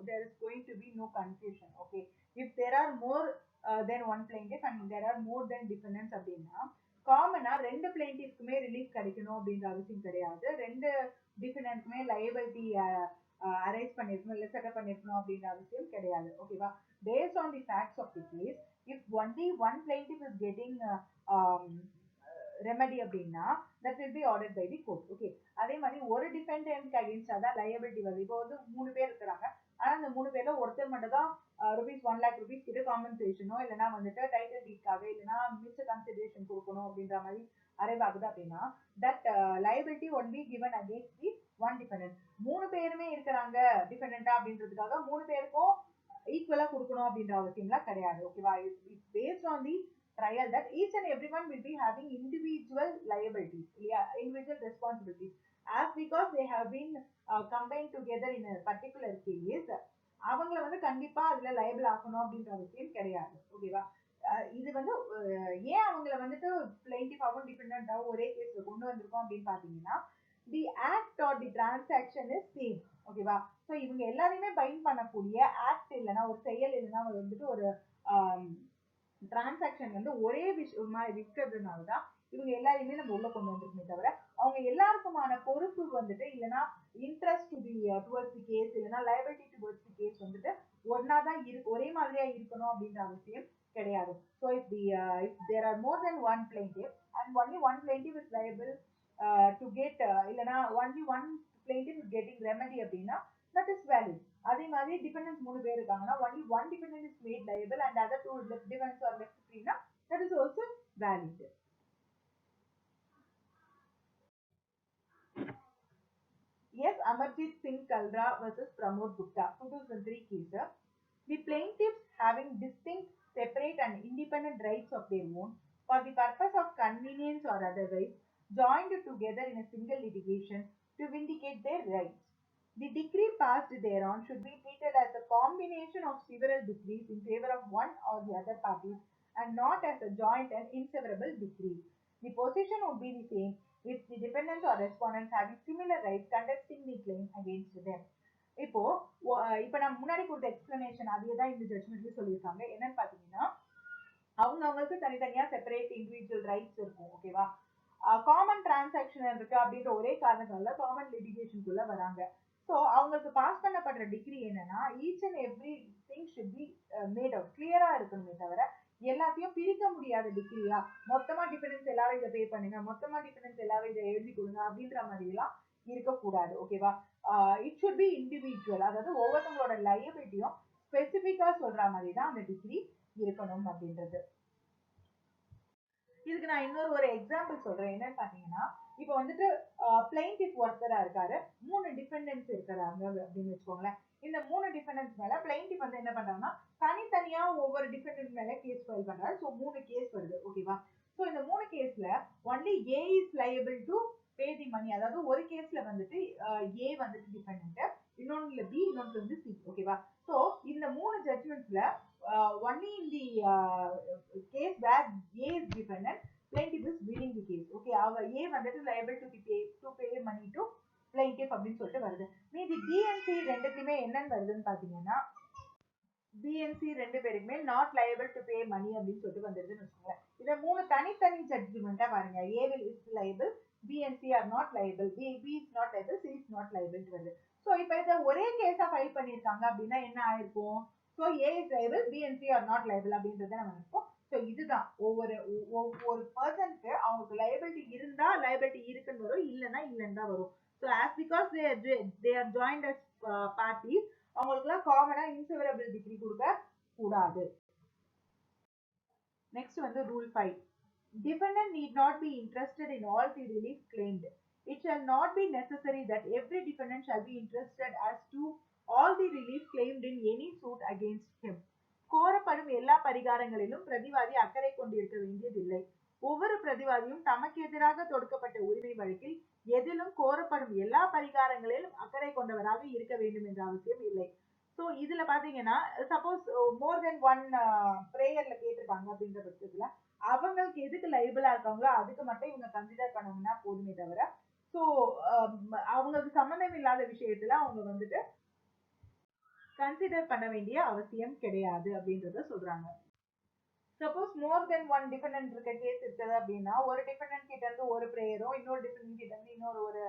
there is going to be no confusion. Okay, if there are more than one plaintiff and there are more than defendants அப்படின்னா காமனா ரெண்டு பிளைன்டிஃப்க்குமே ரிலீஃப் கிடைக்கணும் அப்படின்ற அவசியம் கிடையாது. ரெண்டு டிஃபெண்டன்ட்க்குமே லையபிலிட்டி அரைஸ் பண்ணிருக்கணும் இல்ல செட்டப் பண்ணிருக்கணும் அப்படின்ற அவசியம் கிடையாது. ஓகேவா? Based on the facts of the case, if only one plaintiff is getting remedy அப்படின்னா that will be ordered by the court. Okay, அதே மாதிரி ஒரு டிஃபெண்டன்ட்க்கு அகைன்ஸ்டா தான் லையபிலிட்டி வருது. இப்போ வந்து 3 பேர் இருக்காங்க, ஆனா அந்த 3 பேர்ல ஒருத்தர் மட்டும் தான் ₹1 lakh கிட்ட காம்பன்சேஷனோ இல்லைன்னா வந்துட்டு டைட்டில் டீட்காக இல்லைன்னா மிச்ச கன்சிடரேஷன் கொடுக்கணும் அப்படின்ற மாதிரி அரைவாகுது அப்படின்னா that liability one be given against the one defendant. 3 பேருமே இருக்கிறாங்க டிஃபெண்டன்ட்டா அப்படின்றதுக்காக 3 பேருக்கும் ஈக்குவலா கொடுக்கணும் அப்படின்ற அவசியம்லாம் கிடையாது. ஓகேவா? It's based on the trial that each and everyone will be having individual liabilities, yeah, individual responsibilities, as because they have been combined together in a particular case அவங்கள வந்து கண்டிப்பா அதுல லைபிள் ஆக்கணும் அப்படின்ற அவசியம் கிடையாது. ஓகேவா? இது வந்து ஏன் அவங்கள வந்துட்டு பிளைன்டிஃபாவும் டிபெண்டன்ட்டாவும் ஒரே கேஸ்ல கொண்டு வந்திருக்கோம் அப்படின்னு பாத்தீங்கன்னா the act or the transaction is same. ஓகேவா? ஸோ இவங்க எல்லாரையுமே பைண்ட் பண்ணக்கூடிய ஆக்ட் இல்லைன்னா ஒரு செயல் இல்லைன்னா வந்துட்டு ஒரு டிரான்சாக்ஷன் வந்து ஒரே விஷயமா இருக்கிறதுனாலதான் இவங்க எல்லாரையுமே நம்ம உள்ள கொண்டு வந்திருக்கோமே தவிர அவங்க எல்லாருக்குமான பொறுப்பு வந்துட்டு இல்லைன்னா interest to the towards the case இல்லைன்னா லைபிலிட்டி டுவர்ட்ஸ் தி கேஸ் வந்துட்டு ஒன்னாதான் ஒரே மாதிரியா இருக்கணும் அப்படின்ற அவசியம் கிடையாது. So if there are more then one plaintiff and only one plaintiff is liable to get இல்லைன்னா only one plaintiff is getting remedy அப்படின்னா that is valid. அதே மாதிரி டிபெண்டன்ஸ் 3 பேர் இருக்காங்கன்னா only one dependent is made liable and other 2 defendants are left free na, that is also valid. Yes, Amarjit Singh Kalra versus Pramod Gupta 2003 case. The plaintiffs having distinct, separate and independent rights of their own for the purpose of convenience or otherwise joined together in a single litigation to vindicate their rights. The decree passed thereon should be treated as a combination of several decrees in favor of one or the other parties and not as a joint and inseverable decree. The position would be the same if the defendants or respondents having similar rights contesting the claim against them. இப்போ நம்ம முன்னாடி கொடுத்த explanation அதே தான் இந்த ஜட்மெண்ட்லயும் சொல்லியிருக்காங்க. என்னன்னு பாத்தீங்கன்னா அவங்களுக்கு தனித்தனியா செப்பரேட் இண்டிவிஜுவல் ரைட்ஸ் இருக்கும். ஓகேவா? காமன் டிரான்சாக்ஷன் இருக்கு அப்படின்ற ஒரே காரணத்தால காமன் லிட்டிகேஷனுக்குள்ள வராங்க. ஸோ அவங்களுக்கு பாஸ் பண்ணப்படுற டிகிரி என்னன்னா each and every thing should be made out கிளியரா இருக்கணுமே தவிர எல்லாத்தையும் பிரிக்க முடியாத டிகிரியா மொத்தமா டிபெண்டன்ஸ் எல்லாரும் இதை பே பண்ணுங்க, மொத்தமா டிபெண்டன்ஸ் எல்லாரும் இதை எழுதி கொடுங்க அப்படின்ற மாதிரி எல்லாம் இருக்கக்கூடாது. ஓகேவா? இட் ஷுட் பி இண்டிவிஜுவல், அதாவது ஒவ்வொருத்தவங்களோட லைபிலிட்டியும் ஸ்பெசிபிக்கா சொல்ற மாதிரி தான் அந்த டிகிரி இருக்கணும் அப்படின்றது. இதுக்கு நான் இன்னொரு எக்ஸாம்பிள் சொல்றேன். என்னன்னு பாத்தீங்கன்னா, இப்போ வந்துட்டு பிளைன்டிஃப் ஒருத்தரா இருக்காரு, 3 டிபெண்டன்ஸ் இருக்கிறாங்க அப்படின்னு வச்சுக்கோங்களேன். இந்த 3 டிபெண்டன்ஸ் மேல பிளைன்டிஃப் வந்து என்ன பண்றாங்கன்னா தனித்தனியா ஒவ்வொரு டிபெண்டன்ட் மேல கேஸ் ஃபைல் பண்றாரு. ஸோ 3 கேஸ் வருது. ஓகேவா? ஸோ இந்த 3 கேஸ்ல only A is liable to pay the money. அதாவது ஒரு கேஸ்ல வந்துட்டு ஏ வந்துட்டு டிபெண்டன்ட், இன்னொன்னுல பி, இன்னொன்று வந்து சி. ஓகேவா? ஸோ இந்த 3 ஜட்மெண்ட்ஸ்ல only in the case where A is dependent, plaintiff is winning the case. Okay, our A வந்துட்டு liable to pay money to plaintiff அப்படின்னு சொல்லிட்டு வருது. மீதி B and C ரெண்டுக்குமே என்னன்னு வருதுன்னு பாத்தீங்கன்னா, B and C ரெண்டு பேருக்குமே not liable to pay money அப்படின்னு சொல்லிட்டு வந்துருதுன்னு வச்சுக்கோங்க. இதை 3 தனித்தனி ஜட்ஜ்மெண்டா பாருங்க. A is liable, B and C are not liable, B is not liable, C is not liable வருது. ஸோ இப்போ இதை ஒரே கேஸா ஃபைல் பண்ணியிருக்காங்க அப்படின்னா என்ன ஆயிருக்கும்? So A is liable, B and C are not liable அப்படின்றத நம்ம நினைப்போம். ஸோ இதுதான் ஒவ்வொரு பர்சனுக்கு அவங்களுக்கு லைபிலிட்டி இருந்தா லைபிலிட்டி இருக்குன்னு வரும், இல்லைன்னா இல்லைன்னு தான் வரும். So as because they are joined as parties, அவங்களுக்குலாம் காமனா இன்செவரபிள் டிகிரி கொடுக்க கூடாது. நெக்ஸ்ட் வந்து rule 5. Defendant need not be interested in all the relief claimed. It shall not be necessary that every defendant shall be interested as to all the relief claimed in any suit against him. கோரப்படும் எல்லா பரிகாரங்களிலும் பிரதிவாதி அக்கறை கொண்டிருக்க வேண்டியதில்லை. ஒவ்வொரு பிரதிவாதியும் தமக்கு எதிராக தொடுக்கப்பட்ட உரிமை வழக்கில் எதிலும் கோரப்படும் எல்லா பரிகாரங்களிலும் அக்கறை கொண்டவராக இருக்க வேண்டும் என்ற அவசியம் இல்லை. ஸோ இதுல பாத்தீங்கன்னா சப்போஸ் மோர் தென் ஒன் பிரேயர்ல கேட்டிருக்காங்க அப்படின்ற பட்சத்துல அவங்களுக்கு எதுக்கு லைபிளா இருக்காங்களோ அதுக்கு மட்டும் இவங்க கன்சிடர் பண்ணணும்னா போதுமே தவிர, ஸோ அவங்களுக்கு சம்மந்தம் இல்லாத விஷயத்துல அவங்க வந்துட்டு கன்சிடர் பண்ண வேண்டிய அவசியம் கிடையாது அப்படின்றத சொல்றாங்க. சப்போஸ் மோர் தென் ஒன் டிபெண்டன்ட் இருக்க கேஸ் இருக்குது அப்படின்னா ஒரு டிபெண்டன்ட் கிட்ட இருந்து ஒரு பிரேயரோ இன்னொரு டிபெண்டன்ட் கிட்ட இருந்து இன்னொரு ஒரு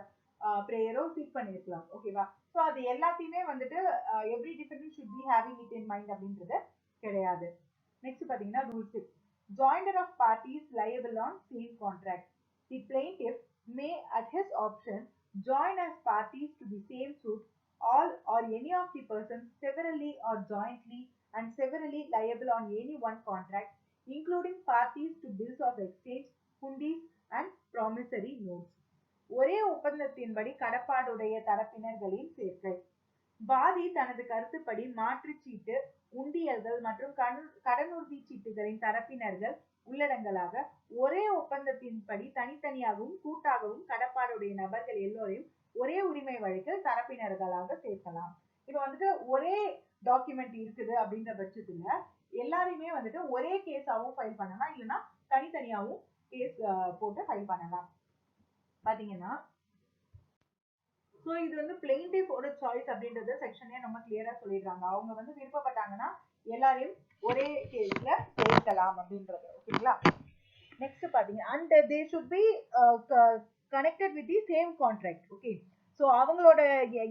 பிரேயரோ சீக் பண்ணிருக்கலாம். ஓகேவா? ஸோ அது எல்லாத்தையுமே வந்துட்டு every dependent should be having it in mind அப்படின்றது கிடையாது. நெக்ஸ்ட் பாத்தீங்கன்னா rule 6. Joinder of parties liable on same contract. The plaintiff may at his option join as parties to the same suit all or any of the persons severally or jointly and severally liable on any one contract, including parties to bills of exchange, hundis and promissory notes. ஒரே ஒப்பந்தத்தின்படி கடப்பாடுடைய தரப்பினர்களின் சேர்க்கை. பாதி தனது கருத்துப்படி மாற்றுச்சீட்டு, உண்டியல்கள் மற்றும் கடனுறுதி சீட்டுகளின் தரப்பினர்கள் உள்ளடங்கலாக ஒரே ஒப்பந்தத்தின்படி தனித்தனியாகவும் கூட்டாகவும் கடப்பாடுடைய நபர்கள் எல்லோரையும் ஒரே உரிமை வழக்கில் தரப்பினர்களாக சேர்க்கலாம். இப்ப வந்துட்டு ஒரே டாக்குமெண்ட் இருக்குது அப்படின்ற பட்சத்துல எல்லாரையுமே வந்துட்டு ஒரே கேஸாவும் ஃபைல் பண்ணலாம், இல்லைன்னா தனித்தனியாவும் கேஸ் போட்டு ஃபைல் பண்ணலாம். பாத்தீங்கன்னா ஸோ இது வந்து பிளெயின்டிஃபோட சாய்ஸ் அப்படின்றது செக்ஷனே நம்ம கிளியரா சொல்லிடுறாங்க. அவங்க வந்து விருப்பப்பட்டாங்கன்னா எல்லாரையும் ஒரே கேஸ்ல சேர்க்கலாம் அப்படின்றது. ஓகேங்களா? நெக்ஸ்ட் பாத்தீங்க and they should be connected with the same contract. Okay, so அவங்களோட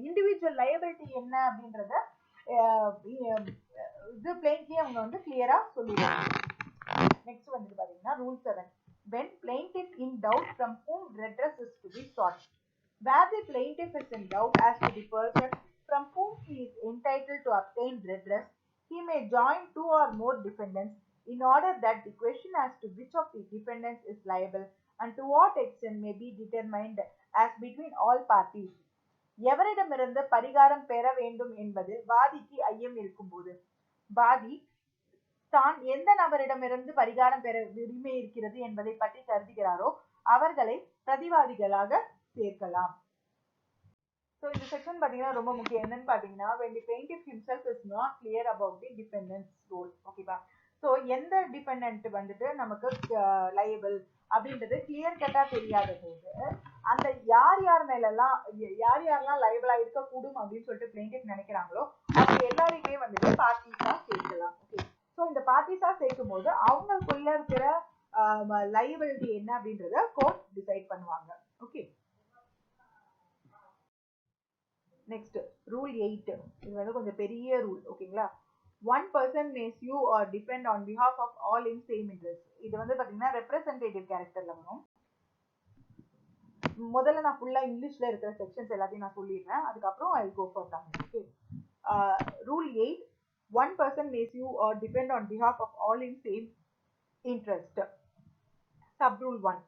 இண்டிவிஜுவல் லைபிலிட்டி என்ன அப்படின்றத இது பிளெயின்லி அவங்க வந்து கிளியரா சொல்லிடுறாங்க. நெக்ஸ்ட் வந்து பாத்தீங்கன்னா rule 7. When plaintiff in doubt from whom redress is to be sought. Where the plaintiff is in doubt as to the person from whom he is entitled to obtain redress, he may join 2 or more defendants in order that the question as to which of the defendants is liable and to what extent may be determined as between all parties. எவரிடமிருந்து பரிகாரம் பெற வேண்டும் என்பது வாதிக்கு ஐயம் இருக்கும்போது வாதி தான் எந்த நபரிடமிருந்து பரிகாரம் பெற உரிமை இருக்கிறது என்பதை பற்றி கருதுகிறாரோ அவர்களை பிரதிவாதிகளாக சேர்க்கலாம். So இந்த செக்ஷன் பாத்தீங்கன்னா ரொம்ப முக்கியம். என்னன்னு பாத்தீங்கன்னா when the plaintiff himself is not clear about the defendant's role. ஓகேவா? ஸோ எந்த டிபெண்டன்ட் வந்துட்டு நமக்கு லைபிள் அப்படின்றது கிளியர் கட்டா தெரியாத போது அந்த யாரெல்லாம் லைபிளா இருக்கக்கூடும் அப்படின்னு சொல்லிட்டு பிளெயின்டிஃப் நினைக்கிறாங்களோ அவங்க எல்லாரையுமே வந்துட்டு பார்ட்டிஸா சேர்க்கலாம். ஓகே, ஸோ இந்த பார்ட்டிஸா சேர்க்கும் போது அவங்களுக்குள்ள இருக்கிற லைபிலிட்டி என்ன அப்படின்றத கோர்ட் டிசைட் பண்ணுவாங்க. Okay, next rule 8. இது வந்து கொஞ்சம் பெரிய ரூல். ஓகேங்களா? one person may sue or defend on behalf of all in same interest. இது வந்து பாத்தீங்கன்னா ரெப்ரசன்டேட்டிவ் கேரக்டர்ல வரும். முதல்ல நான் ஃபுல்லா இங்கிலீஷ்ல இருக்கிற செக்ஷன்ஸ் எல்லாத்தையும் நான் சொல்லிடுறேன், அதுக்கப்புறம் I go for Tamil. Okay. Rule 8, one person may sue or defend on behalf of all in same interest. Sub-rule 1,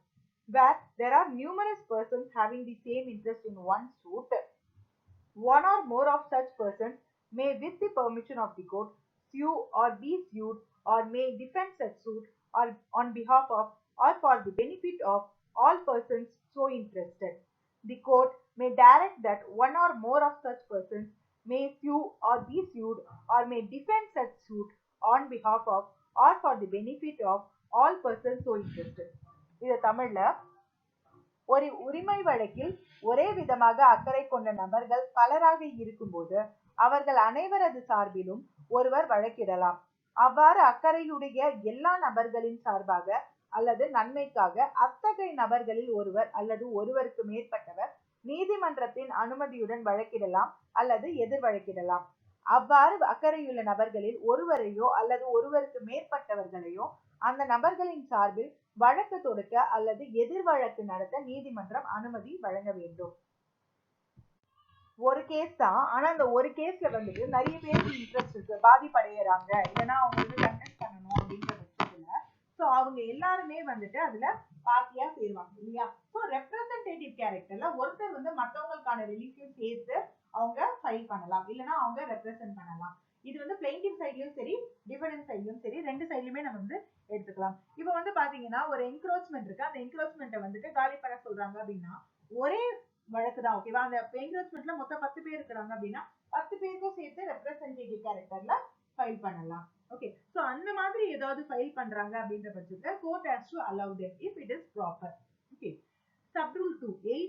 where there are numerous persons having the same interest in one suit, one or more of such persons may, with the permission of the court, sue or be sued or may defend such suit or on behalf of or for the benefit of all persons so interested. The court may direct that one or more of such persons may sue or be sued or may defend such suit on behalf of or for the benefit of all persons so interested. இது தமிழ்ல, ஒரு உரிமை வழக்கில் ஒரே விதமாக அக்கறை கொண்ட நபர்கள் பலராக இருக்கும்போது அவர்கள் அனைவரது சார்பிலும் ஒருவர் வழக்கிடலாம். அவ்வாறு அக்கறையுடைய எல்லா நபர்களின் சார்பாக அல்லது நன்மைக்காக அத்தகைய நபர்களில் ஒருவர் அல்லது ஒருவருக்கு மேற்பட்டவர் நீதிமன்றத்தின் அனுமதியுடன் வழக்கிடலாம் அல்லது எதிர் வழக்கிடலாம். அவ்வாறு அக்கறையுள்ள நபர்களில் ஒருவரையோ அல்லது ஒருவருக்கு மேற்பட்டவர்களையோ அந்த நபர்களின் சார்பில் வழக்கு தொடுக்க அல்லது எதிர் வழக்கு நடத்த நீதிமன்றம் அனுமதி வழங்க வேண்டும். ஒரு கேஸ் தான், ஆனா அந்த ஒரு கேஸ்ல வந்துட்டு நிறைய பேருக்கு இன்ட்ரெஸ்ட் இருக்கு, பாதிப்படைகிறாங்க, இல்லைன்னா அவங்க வந்து கண்டெஸ்ட் பண்ணணும் அப்படின்ற பட்சத்துல ஸோ அவங்க எல்லாருமே வந்துட்டு அதுல பார்ட்டியா சேருவாங்க இல்லையா. ஸோ ரெப்ரசன்டேட்டிவ் கேரக்டர்ல ஒருத்தர் வந்து மற்றவங்களுக்கான ரிலீஃபையும் சேர்த்து அவங்க ஃபைல் பண்ணலாம், இல்லைன்னா அவங்க ரெப்ரசன்ட் பண்ணலாம். இது வந்து பிளெயின்டிவ் சைட்லயும் சரி டிஃபெண்டன்ட் சைட்லயும் சரி ரெண்டு சைட்லயுமே நம்ம வந்து எடுத்துக்கலாம். இப்போ வந்து பாத்தீங்கன்னா ஒரு என்க்ரோச்மெண்ட் இருக்கு, அந்த என்க்ரோச்மெண்ட்டை வந்துட்டு காலி பண்ண சொல்றாங்க அப்படின்னா ஒரே வழக்கு தான், ஓகேவா. அந்த என்க்ரோச்மெண்ட்ல மொத்தம் 10 பேர் இருக்கிறாங்க அப்படின்னா 10 பேருக்கும் சேர்த்து ரெப்ரசன்டேட்டிவ் கேரக்டர்ல ஃபைல் பண்ணலாம். ஓகே. ஸோ அந்த மாதிரி ஏதாவது ஃபைல் பண்றாங்க அப்படின்ற பட்சத்துல court has to allow them if it is proper. Okay. Sub rule 2,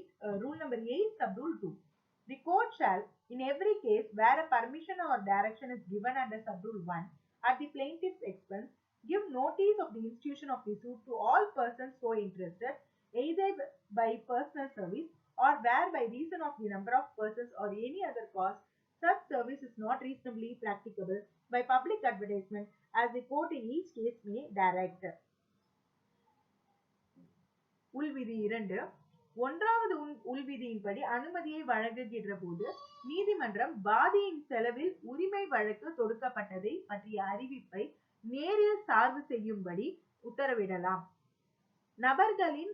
rule number 8, sub rule 2. The court shall, in every case where a permission or direction is given under sub-rule 1 at the plaintiff's expense, give notice of the institution of the suit to all persons so interested, either by personal service or where by reason of the number of persons or any other cause such service is not reasonably practicable, by public advertisement, as the court in each case may direct. உள்விதி 2, ஒன்றாவது உள்விதியின்படி அனுமதியை வழங்குகின்ற போது நீதிமன்றம் பாதியின் செலவில் உரிமை வழக்கு தொடுக்கப்பட்டதை பற்றிய அறிவிப்பை நேரில் சார்பு செய்யும்படி உத்தரவிடலாம். நபர்களின்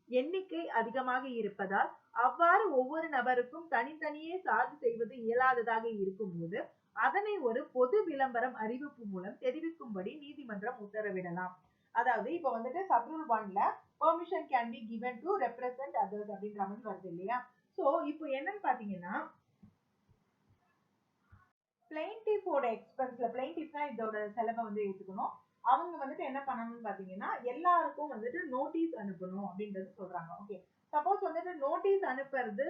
எண்ணிக்கை அதிகமாக இருப்பதால் அவ்வாறு ஒவ்வொரு நபருக்கும் தனித்தனியே சார்பு செய்வது இயலாததாக இருக்கும்போது அதனை ஒரு பொது விளம்பரம் அறிவிப்பு மூலம் தெரிவிக்கும்படி நீதிமன்றம் உத்தரவிடலாம். அதாவது இப்ப வந்துட்டு சப்ரூல் 1ல permission can be given to represent others அப்படின்ற மாதிரி வருது இல்லையா. சோ இப்போ என்னன்னு பாத்தீங்கன்னா பிளைன்டிஃபோட எக்ஸ்பென்ஸ்ல, பிளைன்டிஃப்னா இதோட செலவை வந்து ஏத்துக்கணும், அவங்க வந்துட்டு என்ன பண்ணணும்னு பாத்தீங்கன்னா எல்லாருக்கும் வந்துட்டு நோட்டீஸ் அனுப்பணும் அப்படின்றது சொல்றாங்க. ஓகே. சப்போஸ் வந்துட்டு நோட்டீஸ் அனுப்புறது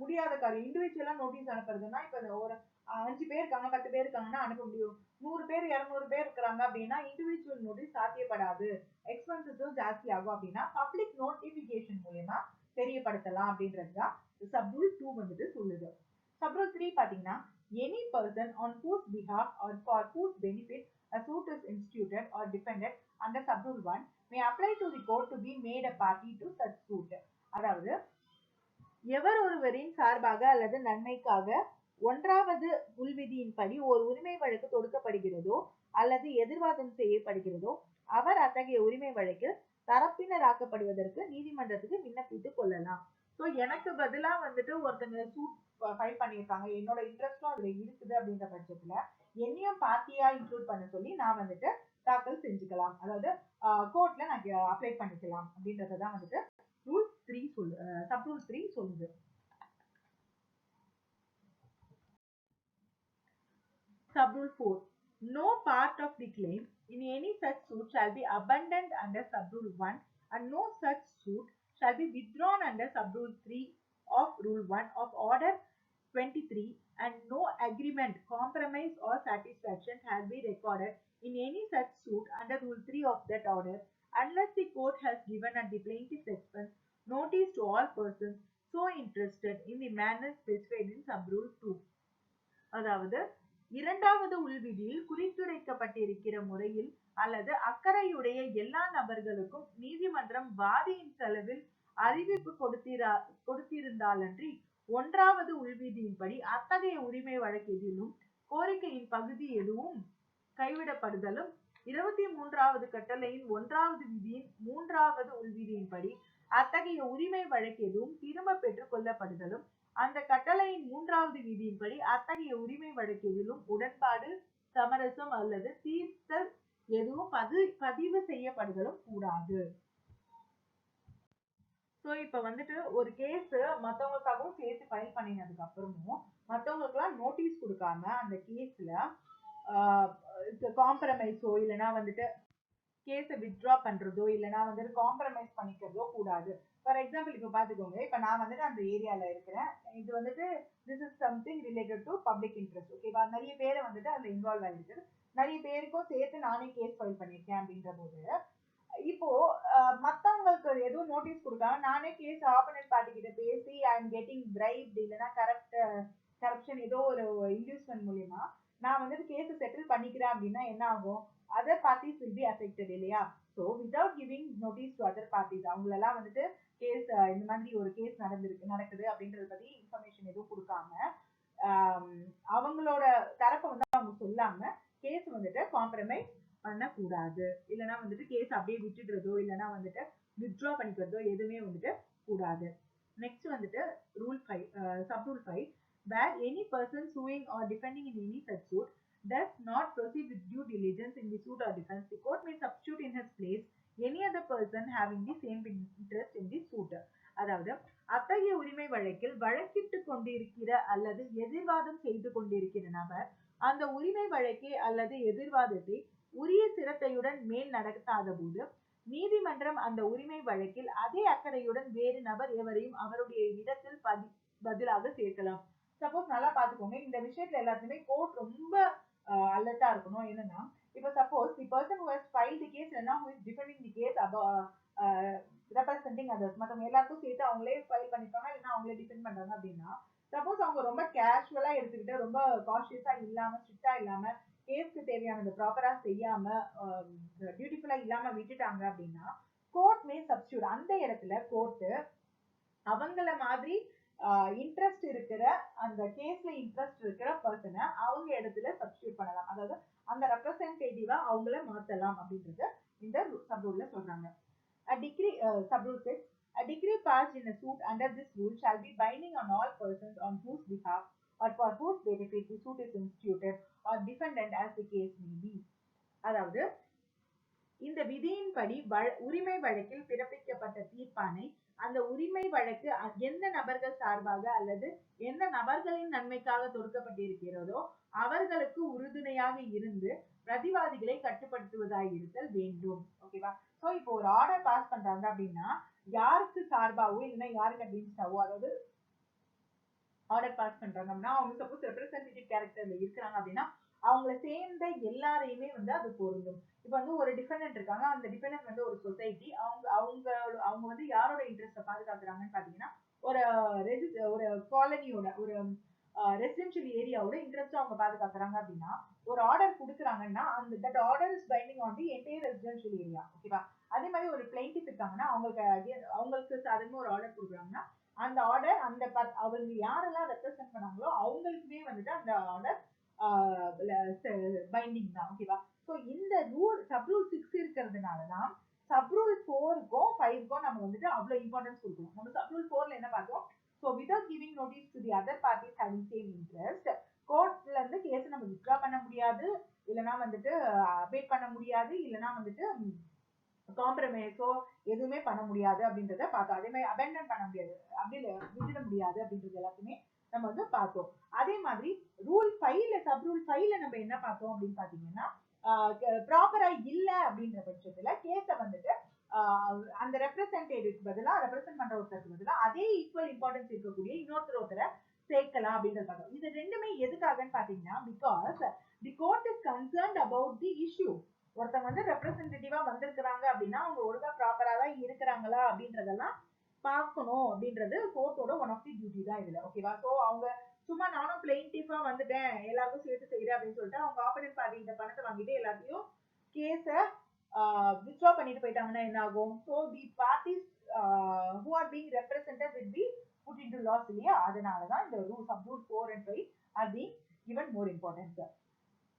முடியாத காரியம், இண்டிவிஜுவலா நோட்டீஸ் அனுப்புறதுன்னா இப்ப ஒரு 5 பேர் இருக்காங்க 10 பேர் இருக்காங்கன்னா அனுப்ப முடியும். 100 பேர் 200 பேர் இருக்கிறாங்க அப்படின்னா இண்டிவிஜுவல் நோட்டீஸ் சாத்தியப்படாது, எக்ஸ்பென்சஸும் ஜாஸ்தி ஆகும். அப்படின்னா பப்ளிக் நோட்டிபிகேஷன் மூலமா தெரியப்படுத்தலாம் அப்படின்றதுதான் சப்ரூல் 2 வந்துட்டு சொல்லுது. சப்ரூல் 3 பாத்தீங்கன்னா any person on whose behalf or for whose benefit a suit is instituted or defended under sub-rule 1 may apply to the court to be made a party to such suit. அதாவது எவர் ஒருவரின் சார்பாக அல்லது நன்மைக்காக ஒன்றாவது உள்விதியின்படி ஒரு உரிமை வழக்கு தொடுக்கப்படுகிறதோ அல்லது எதிர்வாதம் செய்யப்படுகிறதோ அவர் அத்தகைய உரிமை வழக்கில் தரப்பினராக்கப்படுவதற்கு நீதிமன்றத்துக்கு விண்ணப்பித்துக் கொள்ளலாம். ஸோ எனக்கு பதிலா வந்துட்டு ஒருத்தங்க சூட் ஃபைல் பண்ணியிருக்காங்க, என்னோட இன்ட்ரெஸ்டும் அதுல இருக்குது அப்படின்ற பட்சத்துல என்னையும் பார்ட்டியா இன்க்ளூட் பண்ண சொல்லி நான் வந்துட்டு தாக்கல் செஞ்சுக்கலாம், அதாவது கோர்ட்ல நான் அப்ளை பண்ணிக்கலாம் அப்படின்றதான் வந்துட்டு ரூல் 3 சப்ரூல் 3 சொல்லுது. Sub-rule 4. No part of the claim in any such suit shall be abandoned under sub-rule 1 and no such suit shall be withdrawn under sub-rule 3 of rule 1 of order 23 and no agreement, compromise or satisfaction shall be recorded in any such suit under rule 3 of that order unless the court has given at the plaintiff's expense notice to all persons so interested in the manner specified in sub-rule 2. அதாவது இரண்டாவது உள்விதியில் குறித்துரைக்கப்பட்டிருக்கிற முறையில் அல்லது அக்கறையுடைய எல்லா நபர்களுக்கும் நீதிமன்றம் வாதியின் செலவில் அறிவிப்பு கொடுத்திருந்தாலன்றி ஒன்றாவது உள்விதியின்படி அத்தகைய உரிமை வழக்கெதிலும் கோரிக்கையின் பகுதி எதுவும் கைவிடப்படுதலும் 23வது கட்டளையின் 1வது விதியின் 3வது உள்விதியின்படி அத்தகைய உரிமை வழக்கு எதுவும் திரும்ப பெற்றுக் கொள்ளப்படுதலும் அந்த கட்டளையின் 3வது விதியின்படி அத்தகைய உரிமை வழக்கெதிலும் உடன்பாடு சமரசம் அல்லது தீர்த்தல் எதுவும் பதிவு செய்யப்படுதலும் கூடாது. சோ இப்ப வந்துட்டு ஒரு கேஸ் மத்தவங்களுக்காகவும் சேர்த்து ஃபைல் பண்ணினதுக்கு அப்புறமும் மத்தவங்களுக்கு எல்லாம் நோட்டீஸ் கொடுக்காம அந்த கேஸ்ல காம்ப்ரமைஸோ இல்லைன்னா வந்துட்டு கேஸை வித்ட்ரா பண்றதோ இல்லைன்னா வந்துட்டு காம்ப்ரமைஸ் பண்ணிக்கிறதோ கூடாது. ஃபார் எக்ஸாம்பிள் இப்ப பாத்துக்கோங்க, இப்ப நான் வந்துட்டு அந்த ஏரியால இருக்கிறேன், இது வந்துட்டு this is something related to public interest. ஓகேவா, நிறைய பேரை வந்துட்டு அதுல இன்வால்வ் ஆயிருக்கு, நிறைய பேருக்கும் சேர்த்து நானே கேஸ் ஃபைல் பண்ணிருக்கேன் அப்படின்ற போது இப்போ மத்தவங்களுக்கு எதுவும் நோட்டீஸ் கொடுக்காம நானே கேஸ் ஆப்போனன்ட் பார்ட்டி கிட்ட பேசி ஐ எம் கெட்டிங் பிரைப் இல்லைன்னா கரப்ஷன் ஏதோ ஒரு இன்டியூஸ்மெண்ட் மூலியமா நான் வந்துட்டு கேஸ் செட்டில் பண்ணிக்கிறேன் அப்படின்னா என்ன ஆகும்? Other parties will be affected இல்லையா? So without giving notice to other parties அவங்களெல்லாம் வந்துட்டு கேஸ் இந்த மாதிரி ஒரு கேஸ் நடக்குது அப்படின்றத பத்தி இன்ஃபர்மேஷன் எதுவும் கொடுக்காம அவங்களோட தரப்பை வந்து அவங்க சொல்லாம கேஸ் வந்துட்டு காம்ப்ரமைஸ் பண்ணக்கூடாது. இல்லைன்னா வந்துட்டு கேஸ் அப்படியே விட்டுடுறதோ இல்லைன்னா வந்துட்டு வித்ட்ரா பண்ணிக்கிறதோ எதுவுமே வந்துட்டு கூடாது. நெக்ஸ்ட் வந்துட்டு rule 5 sub rule 5 where any person suing or defending in any such suit does not proceed with due diligence in the suit or defense, the court may substitute in his place any other person having the same interest in the suit. அதாவது அத்தகைய உரிமை வழக்கில் வழக்கிட்டு கொண்டிருக்கிற அல்லது எதிர்வாதம் செய்து கொண்டிருக்கிற நபர் அந்த உரிமை வழக்கை அல்லது எதிர்வாதத்தை உரிய சிரத்தையுடன் மேல் நடத்தாத போது நீதிமன்றம் அந்த உரிமை வழக்கில் அதே அக்கறையுடன் வேறு நபர் எவரையும் அவருடைய இடத்தில் பதிலாக சேர்க்கலாம். சப்போஸ் நல்லா பாத்துக்கோங்க, இந்த விஷயத்துல எல்லாத்துமே கோர்ட் ரொம்ப அலர்ட்டா இருக்கணும். என்னன்னா இப்ப suppose the person who has filed the case இல்லனா who is defending the case representing others மத்தவங்க எல்லாருக்கும் சேர்த்து அவங்களே ஃபைல் பண்ணிருக்காங்க இல்லைன்னா அவங்களே டிஃபெண்ட் பண்றாங்க அப்படின்னா சப்போஸ் அவங்க ரொம்ப கேஷுவலா எடுத்துக்கிட்டு ரொம்ப காஷியஸா இல்லாம ஸ்ட்ரிக்டா இல்லாம கேஸ்க்கு தேவையானது ப்ராப்பரா செய்யாம டியூட்டிஃபுல்லா இல்லாம விட்டுட்டாங்க அப்படின்னா கோர்ட் மே சப்ஸ்டியூட். அந்த இடத்துல கோர்ட் அவங்கள மாதிரி இன்ட்ரெஸ்ட் இருக்கிற அந்த கேஸ்ல இன்ட்ரெஸ்ட் இருக்கிற பர்சனை அவங்க இடத்துல சப்ஸ்டியூட் பண்ணலாம், அதாவது அந்த ரெப்ரசன்டேட்டிவா அவங்கள மாத்தலாம் அப்படின்றது இந்த சப் ரூல்ல சொல்றாங்க. Sub rule 6 a decree passed in a suit under this rule shall be binding on all persons on whose behalf or for whose benefit the suit is instituted or defendant as the case may be. அதாவது இந்த விதியின்படி உரிமை வழக்கில் பிறப்பிக்கப்பட்ட தீர்ப்பானை அந்த உரிமை வழக்கு எந்த நபர்கள் சார்பாக அல்லது எந்த நபர்களின் நன்மைக்காக தொடுக்கப்பட்டிருக்கிறதோ அவர்களுக்கு உறுதுணையாக இருந்து பிரதிவாதிகளை கட்டுப்படுத்துவதாய் இருத்தல் வேண்டும். ஓகேவா? சோ இப்போ ஒரு ஆர்டர் பாஸ் பண்றாங்க அப்படின்னா யாருக்கு சார்பாவோ இல்லைன்னா யாருக்கு அகெயின்ஸ்டாவோ, அதாவது ஆர்டர் பாஸ் பண்றாங்க அப்படின்னா அவங்க சப்போஸ் ரெப்ரசன்டேட்டிவ் கேரக்டர்ல இருக்கிறாங்க அப்படின்னா அவங்கள சேர்ந்த எல்லாரையுமே வந்து அது பொருந்தும். இப்ப வந்து ஒரு டிபெண்டன்ட் இருக்காங்க, அந்த டிபெண்டன்ட் வந்து ஒரு சொசைட்டி, அவங்க வந்து யாரோட இன்ட்ரெஸ்ட பாதுகாக்கிறாங்கன்னு பாத்தீங்கன்னா ஒரு காலனியோட ஒரு ரெசிடென்ஷியல் ஏரியாவோட இன்ட்ரெஸ்ட் அவங்க பாதுகாக்கிறாங்க அப்படின்னா ஒரு ஆர்டர் கொடுக்குறாங்கன்னா அந்த that order is binding on the entire residential area. ஓகேவா? அதே மாதிரி ஒரு பிளைண்டிஃப் இருக்காங்கன்னா அவங்களுக்கு சாதாரண ஒரு ஆர்டர் கொடுக்குறாங்கன்னா அந்த ஆர்டர் அவங்க யாரெல்லாம் ரெப்ரசென்ட் பண்ணாங்களோ அவங்களுக்குமே வந்துட்டு அந்த ஆர்டர் பைண்டிங் தான். ஓகேவா? சோ இந்த ரூல் சப் ரூல் 6 இருக்கிறதுனாலதான் சப் ரூல் 4க்கும் 5க்கும் நம்ம வந்துட்டு அவ்வளவு இம்பார்ட்டன்ஸ் கொடுக்கணும். நம்ம சப் ரூல் 4ல என்ன பார்த்தோம்? So without giving notice to the other parties having same interest, கோர்ட்ல இருந்து கேஸ் நம்ம வித்ட்ரா பண்ண முடியாது, இல்லைன்னா வந்துட்டு அபேட் பண்ண முடியாது, இல்லைன்னா வந்துட்டு காம்ப்ரமைஸோ எதுவுமே பண்ண முடியாது அப்படின்றத பார்த்தோம். அதே மாதிரி அபேண்டன் பண்ண முடியாது, அப்படி விட்டுட முடியாது அப்படின்றது எல்லாத்தையுமே நம்ம வந்து பார்த்தோம். அதே மாதிரி ரூல் 5ல சப் ரூல் 5ல நம்ம என்ன பார்த்தோம் அப்படின்னு பாத்தீங்கன்னா ப்ராப்பரா இல்ல அப்படின்ற பட்சத்துல கேஸ வந்துட்டு அந்த ரெப்ரசன்டேட்டிவ் பதிலா ரெப்ரசென்ட் பண்ற ஒருத்தருக்கு பதிலா அதே ஈக்குவல் இம்பார்ட்டன்ஸ் இருக்கக்கூடிய இன்னொருத்தரை சேர்க்கலாம் அப்படின்றது பார்த்தோம். இது ரெண்டுமே எதுக்காகன்னு பாத்தீங்கன்னா because the court is concerned about the issue. ஒருத்தவங்க வந்து ரெப்ரசன்டேட்டிவா வந்திருக்கிறாங்க அப்படின்னா அவங்க ஒழுங்கா ப்ராப்பரா தான் இருக்கிறாங்களா அப்படின்றதெல்லாம் பார்க்கணும் அப்படின்றது கோர்ட்டோட ஒன் ஆஃப் தி டியூட்டி தான் இதுல. ஓகேவா? சோ அவங்க சும்மா நானும் பிளெயின்டிஃபா வந்துட்டேன் எல்லாருக்கும் சேர்த்து செய்யறேன் அப்படின்னு சொல்லிட்டு அவங்க ஆப்போனன்ட் பார்ட்டி இந்த பணத்தை வாங்கிட்டு எல்லாத்தையும் கேஸ withdraw பண்ணிட்டு போயிட்டாங்கன்னா என்ன ஆகும்? So the parties who are being represented will be put into loss இல்லையா? அதனாலதான் இந்த sub rule 4 and 5 are being given more importance.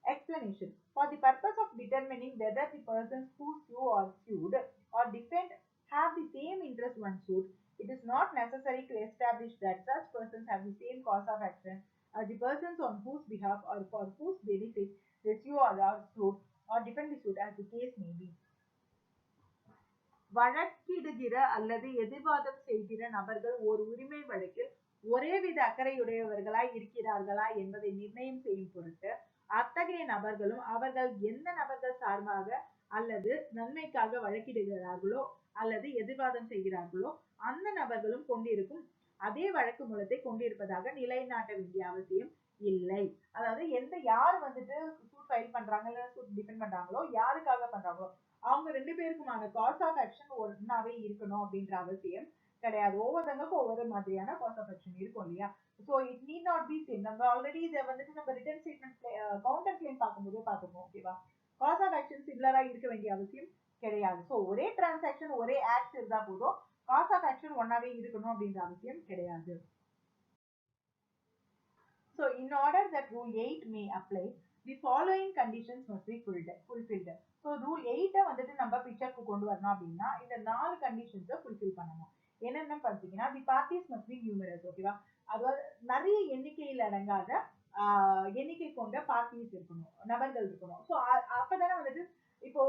Explanation. For the purpose of determining whether the persons who sue or sued or defend have the same interest when sued, it is not necessary to establish that such persons have the same cause of action as the persons on whose behalf or for whose benefit they sue or are sued or defend the suit as the case may be. வழக்கிடுகிற அல்லது எதிர்வாதம் செய்கிற நபர்கள் ஒரு உரிமை வழக்கில் ஒரேவித அக்கறையுடையவர்களாய் இருக்கிறார்களா என்பதை நிர்ணயம் செய்யும் பொருட்டு அத்தகைய நபர்களும் அவர்கள் எந்த நபர்கள் சார்பாக அல்லது நன்மைக்காக வழக்கிடுகிறார்களோ அல்லது எதிர்வாதம் செய்கிறார்களோ அந்த நபர்களும் கொண்டிருக்கும் அதே வழக்கு மூலத்தை கொண்டிருப்பதாக நிலைநாட்ட வேண்டிய அவசியம் இல்லை. அதாவது யார் வந்துட்டு சூட் ஃபைல் பண்றாங்க இல்ல சூட் டிஃபெண்ட் பண்றாங்களோ யாருக்காக பண்றாங்களோ அவங்க ரெண்டு பேருக்குமான காஸ் ஆஃப் ஆக்ஷன் ஒன்னாவே இருக்கணும் அப்படின்ற அவசியம் கிடையாது. ஒவ்வொருத்தவங்களுக்கும் ஒவ்வொரு மாதிரியான காஸ் ஆஃப் ஆக்ஷன் இருக்கும் இல்லையா? So it need not be same. நம்ம ஆல்ரெடி இதை வந்துட்டு நம்ம ரிட்டர்ன் ஸ்டேட்மெண்ட் கவுண்டர் கிளைம் பார்க்கும்போது பார்த்துப்போம். ஓகேவா? காஸ் ஆஃப் ஆக்ஷன் சிமிலரா இருக்க வேண்டிய அவசியம் கிடையாது. ஸோ ஒரே டிரான்சாக்ஷன் ஒரே ஆக்ட் இருந்தா போதும், காஸ் ஆஃப் ஆக்ஷன் ஒன்னாவே இருக்கணும் அப்படின்ற அவசியம் கிடையாது. So in order that rule 8 may apply, the following conditions must be fulfilled. So rule 8 வந்துட்டு நம்ம பிக்சருக்கு கொண்டு வரணும் அப்படின்னா இந்த 4 கண்டிஷன்ஸை ஃபுல்ஃபில் பண்ணணும். என்னென்ன பார்த்தீங்கன்னா, தி பார்ட்டிஸ் மஸ்ட் பி நியூமரஸ். ஓகேவா? அதாவது நிறைய எண்ணிக்கையில் அடங்காத எண்ணிக்கை கொண்ட பார்ட்டிஸ் இருக்கணும், நபர்கள் இருக்கணும். ஸோ அப்பதானே வந்துட்டு இப்போ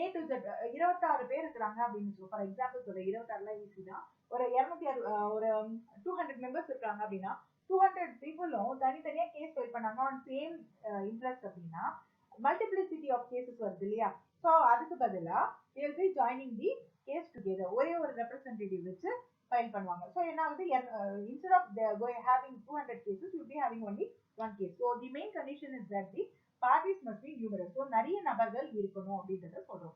A to Z 26 பேர் இருக்கிறாங்க அப்படின்னு ஃபார் எக்ஸாம்பிள் சொல்ற 26 ஈஸி தான். ஒரு 200 மெம்பர்ஸ் இருக்காங்க அப்படின்னா 200 பீப்புளும் தனித்தனியா கேஸ் ஃபைல் பண்ணாங்க ஆன் சேம் இன்ட்ரெஸ்ட் அப்படின்னா மல்டிபிளிசிட்டி ஆஃப் கேசஸ் வருது இல்லையா? ஸோ அதுக்கு பதிலா they will be joining the case together. ஒரே ஒரு ரெப்ரசன்டேட்டிவ் வச்சு ஃபைல் பண்ணுவாங்க. ஸோ என்ன ஆகுது, instead of having 200 cases you will be having only one case. So the main condition is that the parties must be numerous. So நிறைய நபர்கள் இருக்கணும் அப்படின்றத சொல்றோம்.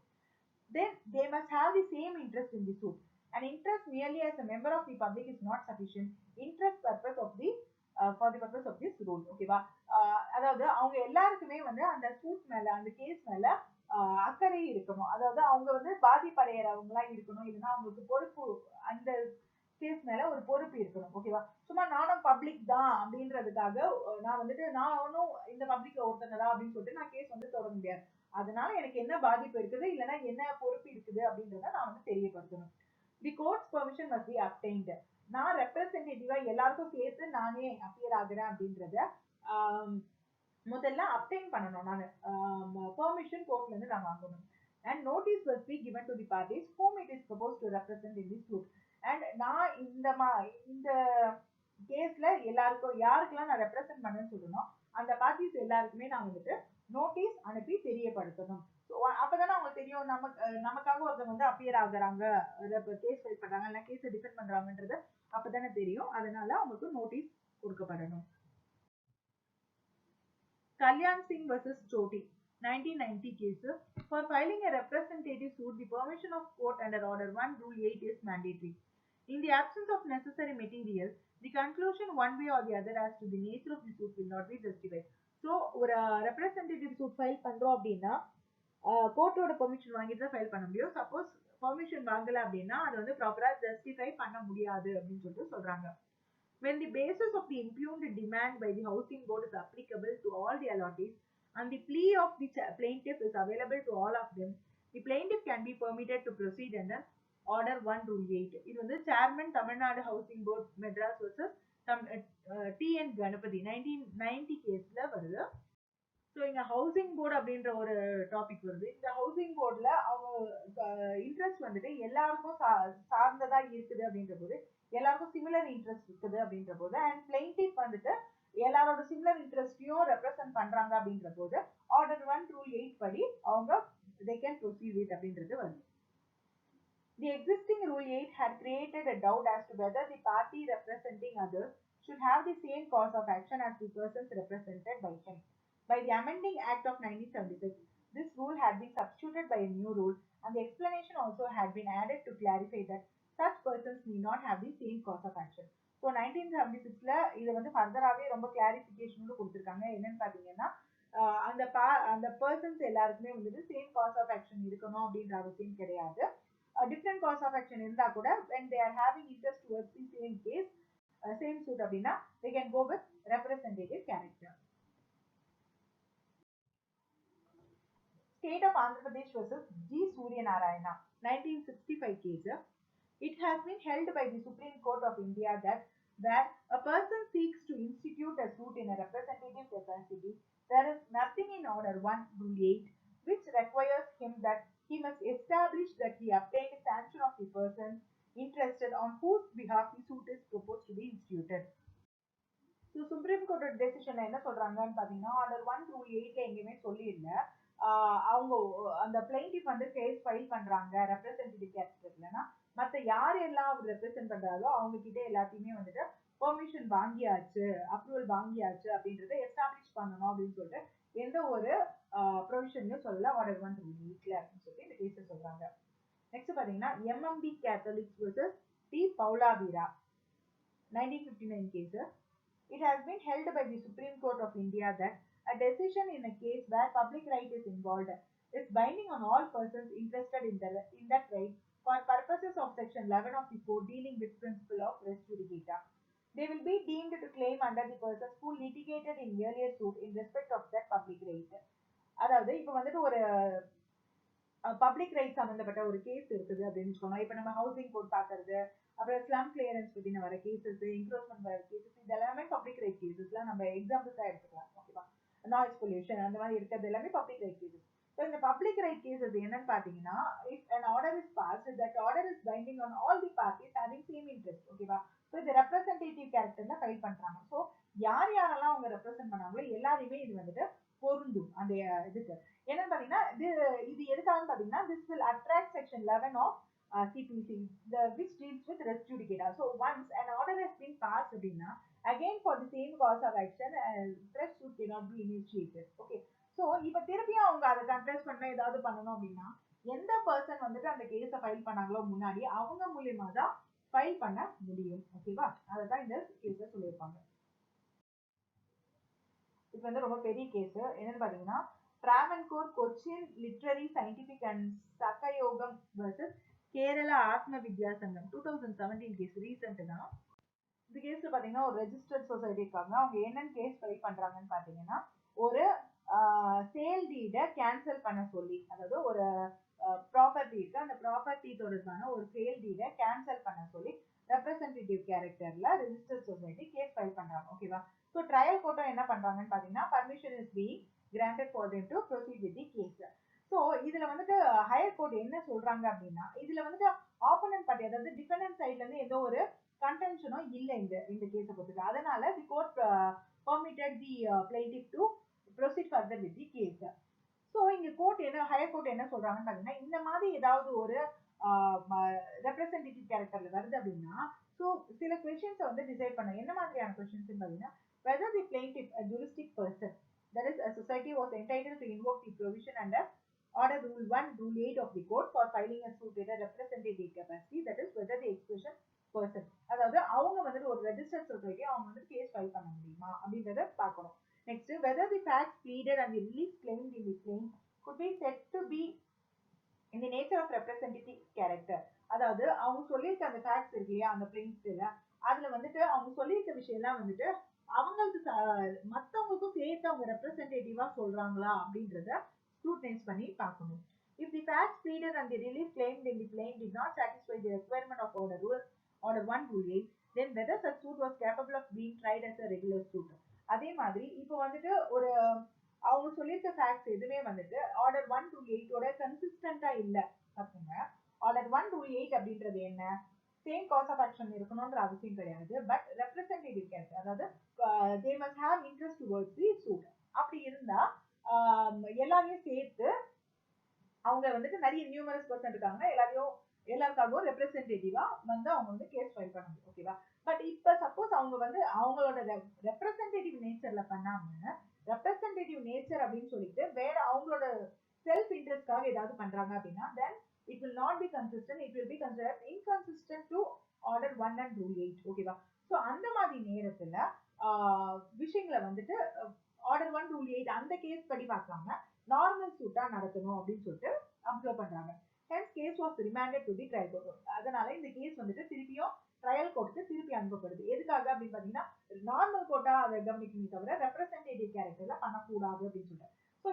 Then they must have the same interest in the suit. An interest merely as a member of the public is not sufficient. Interest purpose of the for the purpose of this rule. ஓகேவா? அதாவது அவங்க எல்லாருக்குமே வந்து அந்த suit மேல அந்த case மேல அக்கறை இருக்கணும். அதாவது அவங்க வந்து பாதிப்படைகிறவங்களா இருக்கணும். இல்லைன்னா அவங்களுக்கு பொறுப்பு, அந்த கேஸ் மேல ஒரு பொறுப்பு இருக்கணும். ஓகேவா? சும்மா நானும் பப்ளிக் தான் அப்படின்றதுக்காக நான் வந்துட்டு நானும் இந்த பப்ளிக்ல ஒருத்தனதா அப்படின்னு சொல்லிட்டு நான் கேஸ் வந்து தொடர முடியாது. அதனால எனக்கு என்ன பாதிப்பு இருக்குது, இல்லைன்னா என்ன பொறுப்பு இருக்குது அப்படின்றத நான் வந்து தெரியப்படுத்தணும். The court's permission must be obtained. நான் ரெப்ரசன்டேட்டிவா எல்லாருக்கும் சேர்த்து நானே அப்பியர் ஆகுறேன் அப்படின்றத முதல்ல அப்டைன் பண்ணணும். நான் பெர்மிஷன் கோர்ட்ல இருந்து நான் வாங்கணும். And notice must be given to the parties whom it is proposed to represent in this suit. And நான் இந்த கேஸ்ல எல்லாருக்கும் யாருக்கெல்லாம் நான் ரெப்ரசென்ட் பண்ணேன்னு சொல்லணும், அந்த பார்ட்டிஸ் எல்லாருக்குமே நான் வந்துட்டு நோட்டீஸ் அனுப்பி தெரியப்படுத்தணும். ஸோ அப்பதானே அவங்களுக்கு தெரியும் நமக்காக ஒருத்தவங்க வந்து அப்பியர் ஆகுறாங்க, கேஸ் ஃபைல் பண்றாங்க, இல்லை கேஸை டிஃபெண்ட் பண்றாங்கன்றது அப்பதானே தெரியும். அதனால அவங்களுக்கு நோட்டீஸ் கொடுக்கப்படணும். Kalyan Singh vs Choti 1990 case. For filing a representative suit, the permission of court under Order 1 Rule 8 is mandatory. In the absence of necessary material, the conclusion one way or the other as to the nature of the suit will not be justified. So ஒரு representative suit file பண்றோம் அப்படின்னா கோர்ட்டோட permission வாங்கிட்டு தான் file பண்ண முடியும். Suppose permission வாங்கல அப்படின்னா அது வந்து ப்ராப்பரா ஜஸ்டிஃபை பண்ண முடியாது அப்படின்னு சொல்லிட்டு சொல்றாங்க. When the basis of the impugned demand by the housing board is applicable to all the allottees and the plea of the plaintiff is available to all of them, the plaintiff can be permitted to proceed under Order 1 Rule 8. இது வந்து chairman Tamil Nadu housing board Madras versus TN Ganapathi 1990 கேஸ்ல வருது. So இங்க housing board அப்படின்ற ஒரு topic வருது. இந்த housing போர்ட்ல அவங்க இன்ட்ரெஸ்ட் வந்துட்டு எல்லாருக்கும் சார்ந்ததா இருக்குது அப்படின்ற போது, எல்லாருக்கும் சிமிலர் இன்ட்ரெஸ்ட் இருக்குது அப்படின்ற போது, அண்ட் பிளெயின்டிஃப் வந்துட்டு எல்லாரோட சிமிலர் இன்ட்ரெஸ்டையும் ரெப்ரசென்ட் பண்றாங்க அப்படின்ற போது ஆர்டர் 1 ரூல் 8 படி அவங்க they can proceed with அப்படின்றது வருது. The existing rule 8 had created a doubt as to whether the party representing others should have the same cause of action as the persons represented by him. By the Amending Act of 1976, this rule had been substituted by a new rule, and the explanation also had been added to clarify that such persons need not have the same cause of action. So 1976ல இதை வந்து ஃபர்தராகவே ரொம்ப கிளாரிஃபிகேஷனோட கொடுத்துருக்காங்க. என்னன்னு பார்த்தீங்கன்னா அந்த persons எல்லாருக்குமே வந்துட்டு சேம் காஸ் ஆஃப் ஆக்ஷன் இருக்கணும் அப்படின்ற அவசியம் கிடையாது. டிஃப்ரெண்ட் காஸ் ஆஃப் ஆக்ஷன் இருந்தா கூட when they are having interest towards the same case same suit அப்படின்னா they can go with representative character. State of Andhra Pradesh versus G. Suryanarayana 1965 case. It has been held by the Supreme Court of India that where a person seeks to institute a suit in a representative capacity, there is nothing in Order 1, Rule 8, which requires him that he must establish that he obtained sanction of the person interested on whose behalf the suit is proposed to be instituted. So Supreme கோர்ட்டோட டெசிஷன்ல என்ன சொல்றாங்கன்னு பார்த்தீங்கன்னா order 1 rule 8ல எங்கேயுமே சொல்லியிருந்த அவங்க அந்த plaintiff வந்து கேஸ் ஃபைல் பண்றாங்க ரெப்ரசன்டேட்டிவ் கேரக்டர்லன்னா மற்ற யார் எல்லாம் அவர் ரெப்ரசென்ட் பண்றாரோ அவங்க கிட்ட எல்லாத்தையுமே வந்துட்டு பெர்மிஷன் வாங்கியாச்சு அப்ரூவல் வாங்கியாச்சு அப்படின்றத எஸ்டாப்ளிஷ் பண்ணணும் அப்படின்னு சொல்லிட்டு எந்த ஒரு ப்ரொவிஷன்லையும் சொல்லல ஆர்டர் 1 ரூல் 8ல அப்படின்னு சொல்லி இந்த கேஸை சொல்றாங்க. நெக்ஸ்ட் பாத்தீங்கன்னா MMB Catholics versus D Paulo Avira 1959 கேஸ். It has been held by the Supreme Court of India that a decision in a case where public right is involved is binding on all persons interested in that right for purposes of Section 11 of the Code dealing with principle of res judicata. They will be deemed to claim under the persons who litigated in earlier suit in respect of that public right. அதாவது இப்போ வந்துட்டு ஒரு public right சம்பந்தப்பட்ட ஒரு case இருக்குது அப்படின்னு வச்சுக்கோங்க. இப்போ நம்ம ஹவுசிங் கோட் பாக்குறது, அப்புறம் ஸ்லம் கிளியரன்ஸ் பத்தின வர கேசஸ், என்க்ரோச்மெண்ட் வர கேசஸ், இது எல்லாமே பப்ளிக் ரைட் கேசஸ்லாம் நம்ம எக்ஸாம்பிள்ஸா எடுத்துக்கலாம். ஓகேவா? நாய்ஸ் பொல்யூஷன் அந்த மாதிரி இருக்கிறது எல்லாமே பப்ளிக் ரைட் கேசஸ். ஸோ இந்த பப்ளிக் ரைட் கேசஸ் என்னன்னு பாத்தீங்கன்னா if an order is passed that order is binding on all the parties having same interest. ஓகேவா? ஸோ இது ரெப்ரசன்டேட்டிவ் கேரக்டர்ல ஃபைல் பண்றாங்க. ஸோ யார் யாரெல்லாம் அவங்க ரெப்ரசென்ட் பண்ணாங்களோ எல்லாருமே இது வந்துட்டு பொருந்தும் அந்த இதுக்கு. என்னன்னு பாத்தீங்கன்னா இது எதுக்காகன்னு பாத்தீங்கன்னா this will attract section 11 of CPC which deals with res judicata. So once an order has been passed அப்படின்னா again for the same cause of action fresh suit cannot be initiated. Okay, so இப்ப திருப்பியும் அவங்க அதை கன்ட்ரெஸ்ட் பண்ண ஏதாவது பண்ணணும் அப்படின்னா எந்த பர்சன் வந்துட்டு அந்த கேஸை ஃபைல் பண்ணாங்களோ முன்னாடி அவங்க மூலியமா தான் ஃபைல் பண்ண முடியும். ஓகேவா? அதான் இந்த கேஸை சொல்லியிருப்பாங்க. இது வந்து ரொம்ப பெரிய கேஸ். என்னன்னு பாத்தீங்கன்னா Travancore Cochin Literary Scientific and Sahayogam versus Kerala Atma Vidya சங்கம் 2017 கேஸ். ரீசெண்ட் தான் இந்த கேஸ்ல பாத்தீங்கன்னா ஒரு ரெஜிஸ்டர்ட் சொசைட்டி இருக்காங்க. அவங்க என்னன்னு கேஸ் ஃபைல் பண்றாங்கன்னு பாத்தீங்கன்னா ஒரு சேல் டீடை கேன்சல் பண்ண சொல்லி, அதாவது ஒரு ப்ராப்பர்ட்டி இருக்கு, அந்த ப்ராப்பர்ட்டி தொடர்பான ஒரு சேல் டீடை கேன்சல் பண்ண சொல்லி ரெப்ரசன்டேட்டிவ் கேரக்டர்ல ரெஜிஸ்டர்ட் சொசைட்டி கேஸ் ஃபைல் பண்றாங்க. ஓகேவா? ஸோ ட்ரையல் கோர்ட்டும் என்ன பண்றாங்கன்னு பாத்தீங்கன்னா permission is being granted for them to proceed with the case. So இதுல வந்துட்டு ஹையர் கோர்ட் என்ன சொல்றாங்க அப்படின்னா இதுல வந்துட்டு ஆப்போனன்ட் பார்ட்டி அதாவது டிஃபெண்டன்ட் சைட்ல இருந்து எந்த ஒரு கன்டென்ஷனும் இல்லை இந்த கேஸை பொறுத்து. அதனால the court permitted the plaintiff to proceed further with the case. So இங்க கோர்ட் என்ன ஹையர் கோர்ட் என்ன சொல்றாங்கன்னு பாத்தீங்கன்னா இந்த மாதிரி ஏதாவது ஒரு ரெப்ரசன்டேட்டிவ் கேரக்டர்ல வருது அப்படின்னா ஸோ சில கொஸ்டின்ஸை வந்து டிசைட் பண்ண என்ன மாதிரியான கொஸ்டின்ஸ் பாத்தீங்கன்னா whether the plaintiff a juristic person, that is a society, was entitled to invoke the provision under order rule 1 rule 8 of the court for filing a suit in a representative capacity, that is whether the expression person, அதாவது அவங்க வந்துட்டு ஒரு registered society அவங்க வந்து case file பண்ண முடியுமா அப்படின்றத பார்க்கணும். Next whether the facts pleaded and the relief claimed in the claim could be said to be in the nature of representative character. அதாவது அவங்க சொல்லியிருக்க அந்த ஃபேக்ட்ஸ் இருக்கு இல்லையா அந்த பிரிண்ட்ல அதுல வந்துட்டு அவங்க சொல்லியிருக்க விஷயம்லாம் வந்துட்டு அவங்களுக்கு மற்றவங்களுக்கும் சேர்த்து அவங்க ரெப்ரசன்டேட்டிவா சொல்றாங்களா அப்படின்றத ஸ்க்ரூட்டனைஸ் பண்ணி பார்க்கணும். If the facts pleaded and the relief claimed in the claim did not satisfy the requirement of order 1 rule 8, then whether such suit was capable of being tried as a regular suit. அதே மாதிரி இப்போ வந்துட்டு ஒரு அவங்க சொல்லியிருக்க facts எதுவுமே வந்துட்டு order 1 rule 8ஓட கன்சிஸ்டண்டா இல்ல பாத்தீங்க. ஆர்டர் 1 ரூல் 8 அப்படின்றது என்ன, சேம் காஸ் ஆஃப் ஆக்ஷன் இருக்கணும்ன்ற அவசியம் கிடையாது. பட் ரெப்ரசன்டேட்டிவ் கேரக்டர், அதாவது they must have interest towards the suit. அப்படி இருந்தா எல்லாரையும் சேர்த்து அவங்க வந்துட்டு நிறைய நியூமரஸ் பர்சன் இருக்காங்க, எல்லாருக்காகவும் ரெப்ரசன்டேட்டிவா வந்து அவங்க வந்து கேஸ் ஃபைல் பண்ண முடியும். ஓகேவா? பட் இப்ப சப்போஸ் அவங்க வந்து அவங்களோட ரெப்ரசன்டேட்டிவ் நேச்சர்ல பண்ணாம ரெப்ரசன்டேட்டிவ் நேச்சர் அப்படின்னு சொல்லிட்டு வேற அவங்களோட செல்ஃப் இன்ட்ரெஸ்ட்காக ஏதாவது பண்றாங்க அப்படின்னா then it will not be consistent, it will be considered inconsistent to order 1 and rule 8. ஓகேவா? ஸோ அந்த மாதிரி நேரத்துல விஷயங்களை வந்துட்டு ஆர்டர் 1 ரூல் 8 அந்த கேஸ் படி பார்க்காம நார்மல் சூட்டா நடத்தணும் அப்படின்னு சொல்லிட்டு அப்சர்வ் பண்றாங்க. Hence case was remanded to the trial court. அதனால இந்த கேஸ் வந்துட்டு திருப்பியும் ட்ரையல் கோர்ட்டுக்கு திருப்பி அனுப்பப்படுது. எதுக்காக அப்படின்னு பாத்தீங்கன்னா நார்மல் கோர்ட்டா அதை கவனிக்கணும் தவிர ரெப்ரசன்டேட்டிவ் கேரக்டர்ல பண்ணக்கூடாது அப்படின்னு சொல்லிட்டு. ஸோ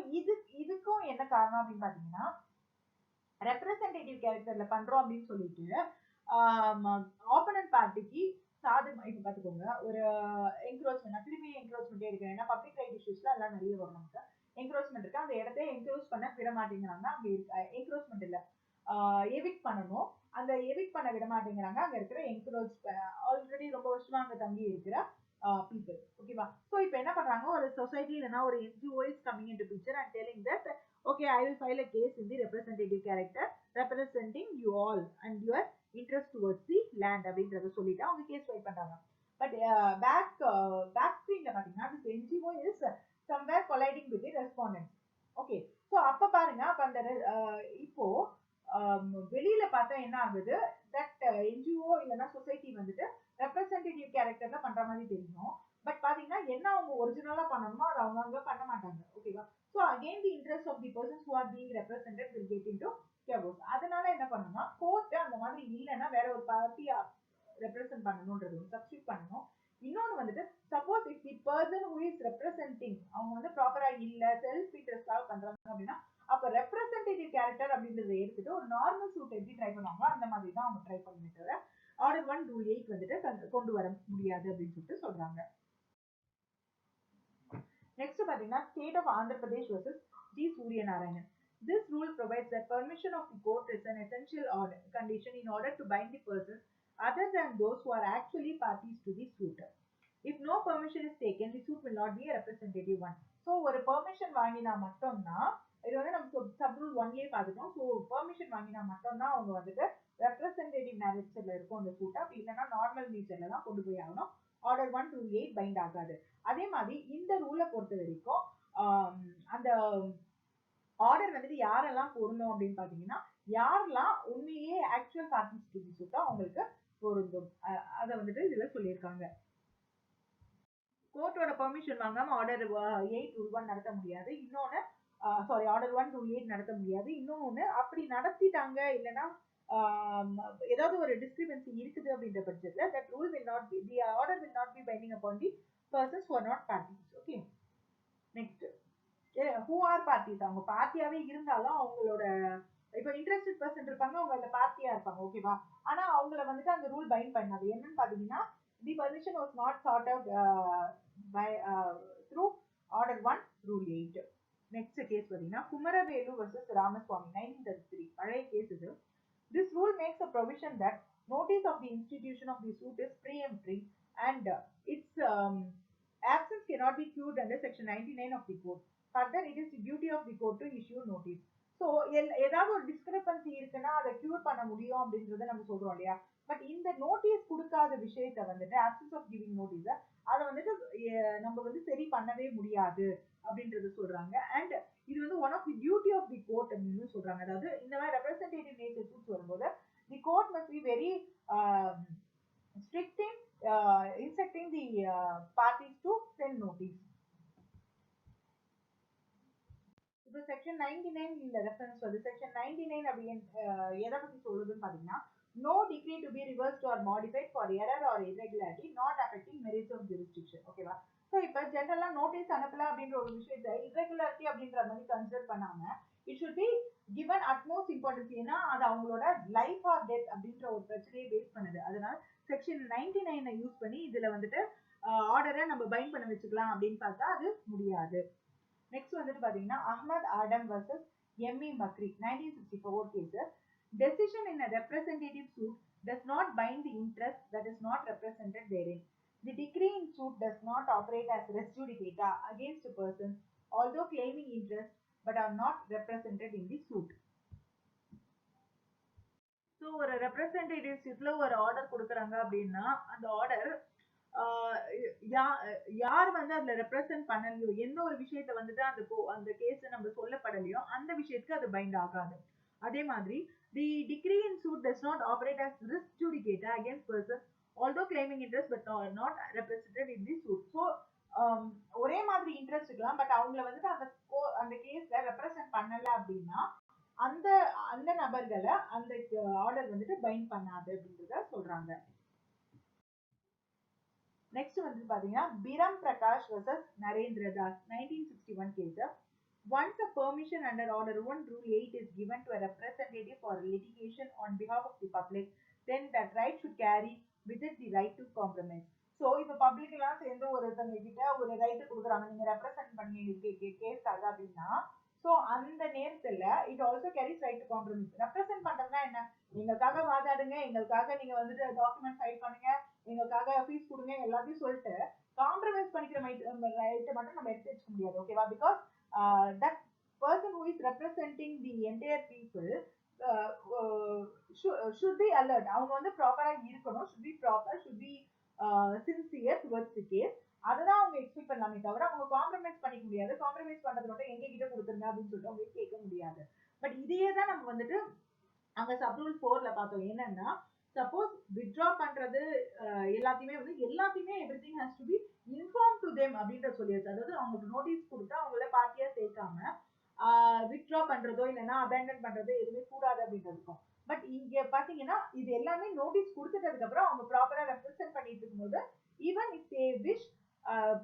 இதுக்கும் என்ன காரணம் அப்படின்னு பாத்தீங்கன்னா ரெப்ரசன்டேட்டிவ் கேரக்டர்ல பண்றோம் அப்படின்னு சொல்லிட்டு ஆப்போனன்ட் பார்ட்டிக்கு சாதகம் இப்ப பாத்துக்கோங்க ஒரு என்க்ரோச்மெண்ட் திருப்பி என்க்ரோச்மெண்ட் எடுக்கிறேன். ஏன்னா பப்ளிக் ரைட் இஷ்யூஸ்ல எல்லாம் நிறைய வரும் நமக்கு. என்க்ரோச்மெண்ட் இருக்கு, அந்த இடத்த என்க்ரோச் பண்ண விட மாட்டேங்கிறாங்க. அங்க என்க்ரோச்மெண்ட் இல்ல எவிக்ட் பண்ணணும், அந்த எவிக்ட் பண்ண விட மாட்டேங்கிறாங்க. அங்க இருக்கிற என்க்ரோச் ஆல்ரெடி ரொம்ப வருஷமா அங்க தங்கி இருக்கிற people. ஓகேவா? ஸோ இப்போ என்ன பண்றாங்க, ஒரு சொசைட்டி இல்லைன்னா ஒரு NGO is coming into picture and telling that okay I will file a case in the representative character representing you all and your interest towards the land அப்படின்றத சொல்லிட்டு அவங்க கேஸ் ஃபைல் பண்றாங்க. பட் பேக் ஸ்கிரீன்ல பாத்தீங்கன்னா this NGO is somewhere colliding with the respondent. Okay, so அப்ப பாருங்க, அப்ப அந்த இப்போ வெளியில பார்த்தா என்ன ஆகுது, தட் NGO இல்லைன்னா சொசைட்டி வந்துட்டு ரெப்ரசன்டேட்டிவ் கேரக்டர்ல பண்ற மாதிரி தெரியும். பட் பாத்தீங்கன்னா என்ன அவங்க ஒரிஜினலா பண்ணணுமோ அதை அவங்க அங்க பண்ண மாட்டாங்க. ஓகேவா? So again the interest of the persons who are being represented will get into chaos. அதனால என்ன பண்ணணும்னா கோர்ட் அந்த மாதிரி இல்லைன்னா வேற ஒரு பார்ட்டியா ரெப்ரசன்ட் பண்ணணும்ன்றது சப்ஸ்டிட் பண்ணணும். இன்னொன்னு வந்துட்டு suppose if the person who is representing அவங்க வந்து ப்ராப்பரா இல்ல செல்ஃப் இன்ட்ரெஸ்டாக பண்றாங்க அப்படின்னா அப்ப ரெப்ரசன்டேட்டிவ் கேரக்டர் அப்படின்றத எடுத்துட்டு ஒரு நார்மல் சூட் எப்படி ட்ரை பண்ணுவாங்க அந்த மாதிரி தான் அவங்க ட்ரை பண்ணி தவிர ஆர்டர் 1 ரூல் 8 வந்துட்டு கொண்டு வர முடியாது அப்படின்னு சொல்லிட்டு சொல்றாங்க. நெக்ஸ்ட் பாத்தீங்கன்னா state of Andhra Pradesh versus G Surya Narayanan. This rule provides that permission of the court is an essential condition in order to bind the persons other than those who are actually parties to the suit. If no permission is taken, the suit will not be a representative one. So ஒரு permission வாங்கினா மட்டும்தான், இது வந்து நம்ம sub rule 1A பார்த்துட்டோம். So permission வாங்கினா மட்டும்தான் அவங்க வந்துட்டு ரெப்ரசன்டேட்டிவ் நேச்சர்ல இருக்கும் அந்த சூட்டை. அப்படி இல்லைன்னா நார்மல் நேச்சர்ல தான் கொண்டு போய் ஆகணும். ஆர்டர் 1 ரூல் 8 பைண்ட் ஆகாது. அதே மாதிரி இந்த ரூலை பொறுத்த வரைக்கும் அந்த ஆர்டர் வந்துட்டு யாரெல்லாம் பொருந்தும் அப்படின்னு பாத்தீங்கன்னா யாரெல்லாம் உண்மையே ஆக்சுவல் பார்ட்டிஸ் டு தி சூட்டா அவங்களுக்கு பொருந்தும். அதை வந்துட்டு இதுல சொல்லியிருக்காங்க. கோர்ட்டோட பெர்மிஷன் வாங்காம ஆர்டர் 8 ரூல் 1 நடத்த முடியாது. இன்னொன்னு சாரி ஆர்டர் 1 ரூல் 8 நடத்த முடியாது. இன்னொன்னு அப்படி நடத்திட்டாங்க இல்லைன்னா ஏதாவது ஒரு டிஸ்கிரிபன்சி இருக்குது அப்படின்ற பட்சத்துல that rule will not be, the order will not be binding upon the persons who are not parties. Okay, next who are parties. அவங்க பார்ட்டியாவே இருந்தாலும் அவங்களோட இப்போ இன்ட்ரெஸ்டட் பர்சன் இருப்பாங்க, அவங்க அந்த பார்ட்டியா இருப்பாங்க. ஓகேவா? ஆனா அவங்கள வந்துட்டு அந்த ரூல் பைண்ட் பண்ணாது. என்னன்னு பாத்தீங்கன்னா the permission was not sought out by through order 1 rule 8. next case பாத்தீங்கன்னா குமரவேலு versus ராமசுவாமி 1933 பழைய கேஸ் இது. This rule makes a provision that notice of the institution of the suit is preemptory and its absence cannot be cured under section 99 of the code. Further, it is the duty of the court to issue notice. So ஏதாவது ஒரு discrepancy இருக்குன்னா அதை cure பண்ண முடியும் அப்படின்றத நம்ம சொல்றோம் இல்லையா. பட் இந்த நோட்டீஸ் கொடுக்காத விஷயத்த வந்துட்டு ஆப்சன்ஸ் ஆஃப் கிவிங் நோட்டீஸ் அதை வந்துட்டு நம்ம வந்து சரி பண்ணவே முடியாது அப்படின்றது சொல்றாங்க. அண்ட் இது வந்து one of the duty of the court அப்படின்னு சொல்றாங்க. அதாவது இந்த மாதிரி ரெப்ரசன்டேட்டிவ் நேச்சர் சூட்ஸ் வரும்போது the court must be very strict in instructing the parties to send notice. இப்போ செக்ஷன் 99 இந்த ரெஃபரன்ஸ் வருது. செக்ஷன் 99 அப்படின்னு எதை பத்தி சொல்லுதுன்னு பாத்தீங்கன்னா no decree to be reversed or modified for error or irregularity not affecting merits of jurisdiction. ஓகேவா? So இப்போ ஜென்ரலா நோட்டீஸ் அனுப்பல அப்படின்ற ஒரு விஷயத்தை irregularity அப்படின்ற மாதிரி கன்சிடர் பண்ணாம it should be given utmost importance. ஏன்னா அது அவங்களோட லைஃப் ஆர் டெத் அப்படின்ற ஒரு பிரச்சனையை பேஸ் பண்ணுது. அதனால செக்ஷன் 99 யூஸ் பண்ணி இதுல வந்துட்டு ஆர்டரை நம்ம பைண்ட் பண்ண வச்சுக்கலாம் அப்படின்னு பார்த்தா அது முடியாது. நெக்ஸ்ட் வந்துட்டு பாத்தீங்கன்னா Ahmad Adam versus M.E. Makri 1964 case. Decision in a representative suit does not bind the interest that is not represented therein. The decree in suit does not operate as res judicata against a person although claiming interest but are not represented in the suit. So ஒரு representative suitல ஒரு order கொடுக்குறாங்க அப்படின்னா அந்த order யார் வந்து அதுல represent பண்ணலையோ எந்த ஒரு விஷயத்த வந்துட்டு அந்த கேஸ் நம்ம சொல்லப்படலையோ அந்த விஷயத்துக்கு அது பைண்ட் ஆகாது. அதே மாதிரி the decree in suit does not operate as res judicata against persons although claiming interest but not represented in the suit. So ஒரே மாதிரி இன்ட்ரெஸ்ட் இருக்கலாம், பட் அவங்கள வந்துட்டு அந்த கேஸ்ல ரெப்ரசென்ட் பண்ணல அப்படின்னா அந்த அந்த நபர்களை அந்த ஆர்டர் வந்துட்டு பைண்ட் பண்ணாது அப்படின்றத சொல்றாங்க. நெக்ஸ்ட் வந்து பாத்தீங்கன்னா பிரம் பிரகாஷ் vs நரேந்திர தாஸ் 1961 கேஸ். Once a permission under Order 1 Rule 8 is given to a representative for litigation on behalf of the public, then that right should carry with it the right to compromise. So இப்போ public எல்லாம் சேர்ந்து ஒருத்தவங்க கிட்ட ஒரு right கொடுக்குறாங்க, நீங்க represent பண்ணி கேஸ்க்காக அப்படின்னா, ஸோ அந்த நேரத்துல it also carries right to compromise. Represent பண்றதுனா என்ன, எங்களுக்காக வாதாடுங்க, எங்களுக்காக நீங்க வந்துட்டு டாக்குமெண்ட் ஃபைல் பண்ணுங்க, எங்களுக்காக ஃபீஸ் கொடுங்க, எல்லாத்தையும் சொல்லிட்டு காம்ப்ரமைஸ் பண்ணிக்கிற ரைட்டை மட்டும் நம்ம எடுத்து வச்சுக்க முடியாது. ஓகேவா? Because that person who is representing the entire people should be alert. அவங்க வந்து ப்ராப்பரா இருக்கணும், should be proper, should be sincere towards the case. அததான் அவங்க எக்ஸ்பெக்ட் பண்ணலாமே தவிர அவங்க காம்ப்ரமைஸ் பண்ணிக்க முடியாது. காம்ப்ரமைஸ் பண்றது மட்டும் எங்க கிட்ட கொடுத்துருங்க அப்படின்னு சொல்லிட்டு அவங்க கேட்க முடியாது. பட் இதையே தான் நம்ம வந்துட்டு அங்க சப் ரூல் 4ல பார்த்தோம். என்னன்னா சப்போஸ் வித்ட்ரா பண்றது எல்லாத்தையுமே everything has to be inform to them அப்படின்ற சொல்லியாச்சு. அதாவது அவங்களுக்கு நோட்டீஸ் கொடுத்து அவங்கள பார்ட்டியா சேர்க்காம வித்ட்ரா பண்றதோ இல்லைன்னா அபேண்டன் பண்றதோ எதுவுமே கூடாது அப்படின்றதுக்கும். பட் இங்க பாத்தீங்கன்னா இது எல்லாமே நோட்டீஸ் கொடுத்துட்டதுக்கு அப்புறம் அவங்க ப்ராப்பரா ரெப்ரசென்ட் பண்ணிட்டு இருக்கும்போது ஈவன் இஃப் தே விஷ்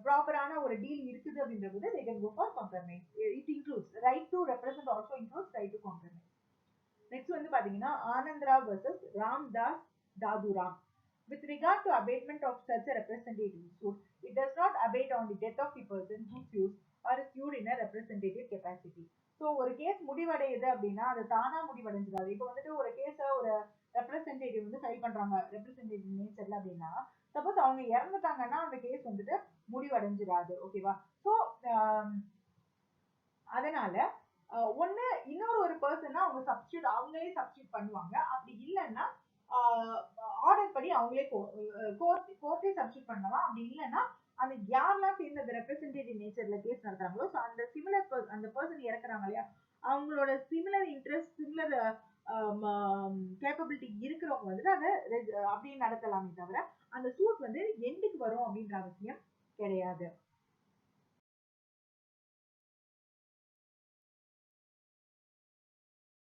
ப்ராப்பரான ஒரு டீல் இருக்குது அப்படின்றது they can go for compromise. It includes right to represent, also includes right to compromise. Next வந்து பாத்தீங்கன்னா Anandrao vs Ramdas Daturam. With regard to abatement of such a representative suit, it does not abate on the death of the person who sues or is sued in a representative capacity. So ஒரு case முடிவடையுது அப்படின்னா அது தானா முடிவடைஞ்சிடாது. இப்போ வந்துட்டு ஒரு கேஸ ஒரு representative வந்து file பண்றாங்க ரெப்ரசன்டேட்டிவ் நேச்சர்ல அப்படின்னா, சப்போஸ் அவங்க இறந்துட்டாங்கன்னா அந்த கேஸ் வந்துட்டு முடிவடைஞ்சிடாது. ஓகேவா? ஸோ அதனால ஒண்ணு இன்னொரு ஒரு பர்சனா அவங்க அவங்களே சப்ஸ்டியூட் பண்ணுவாங்க. அப்படி இல்லைன்னா ஆர்டர் படி அவங்களே கோர்ட்டே சப்ஸ்டியூட் பண்ணலாம். அப்படி இல்லைன்னா அந்த யாரெல்லாம் சேர்ந்து அந்த ரெப்ரசன்டேட்டிவ் நேச்சர்ல கேஸ் நடத்துறாங்களோ ஸோ அந்த சிமிலர் அந்த பர்சன் இறக்குறாங்க இல்லையா, அவங்களோட சிமிலர் இன்ட்ரெஸ்ட் சிமிலர் கேப்பபிலிட்டி இருக்கிறவங்க வந்துட்டு அதை அப்படி நடத்தலாமே தவிர அந்த சூட் வந்து எண்டுக்கு வரும் அப்படின்ற அவசியம் கிடையாது.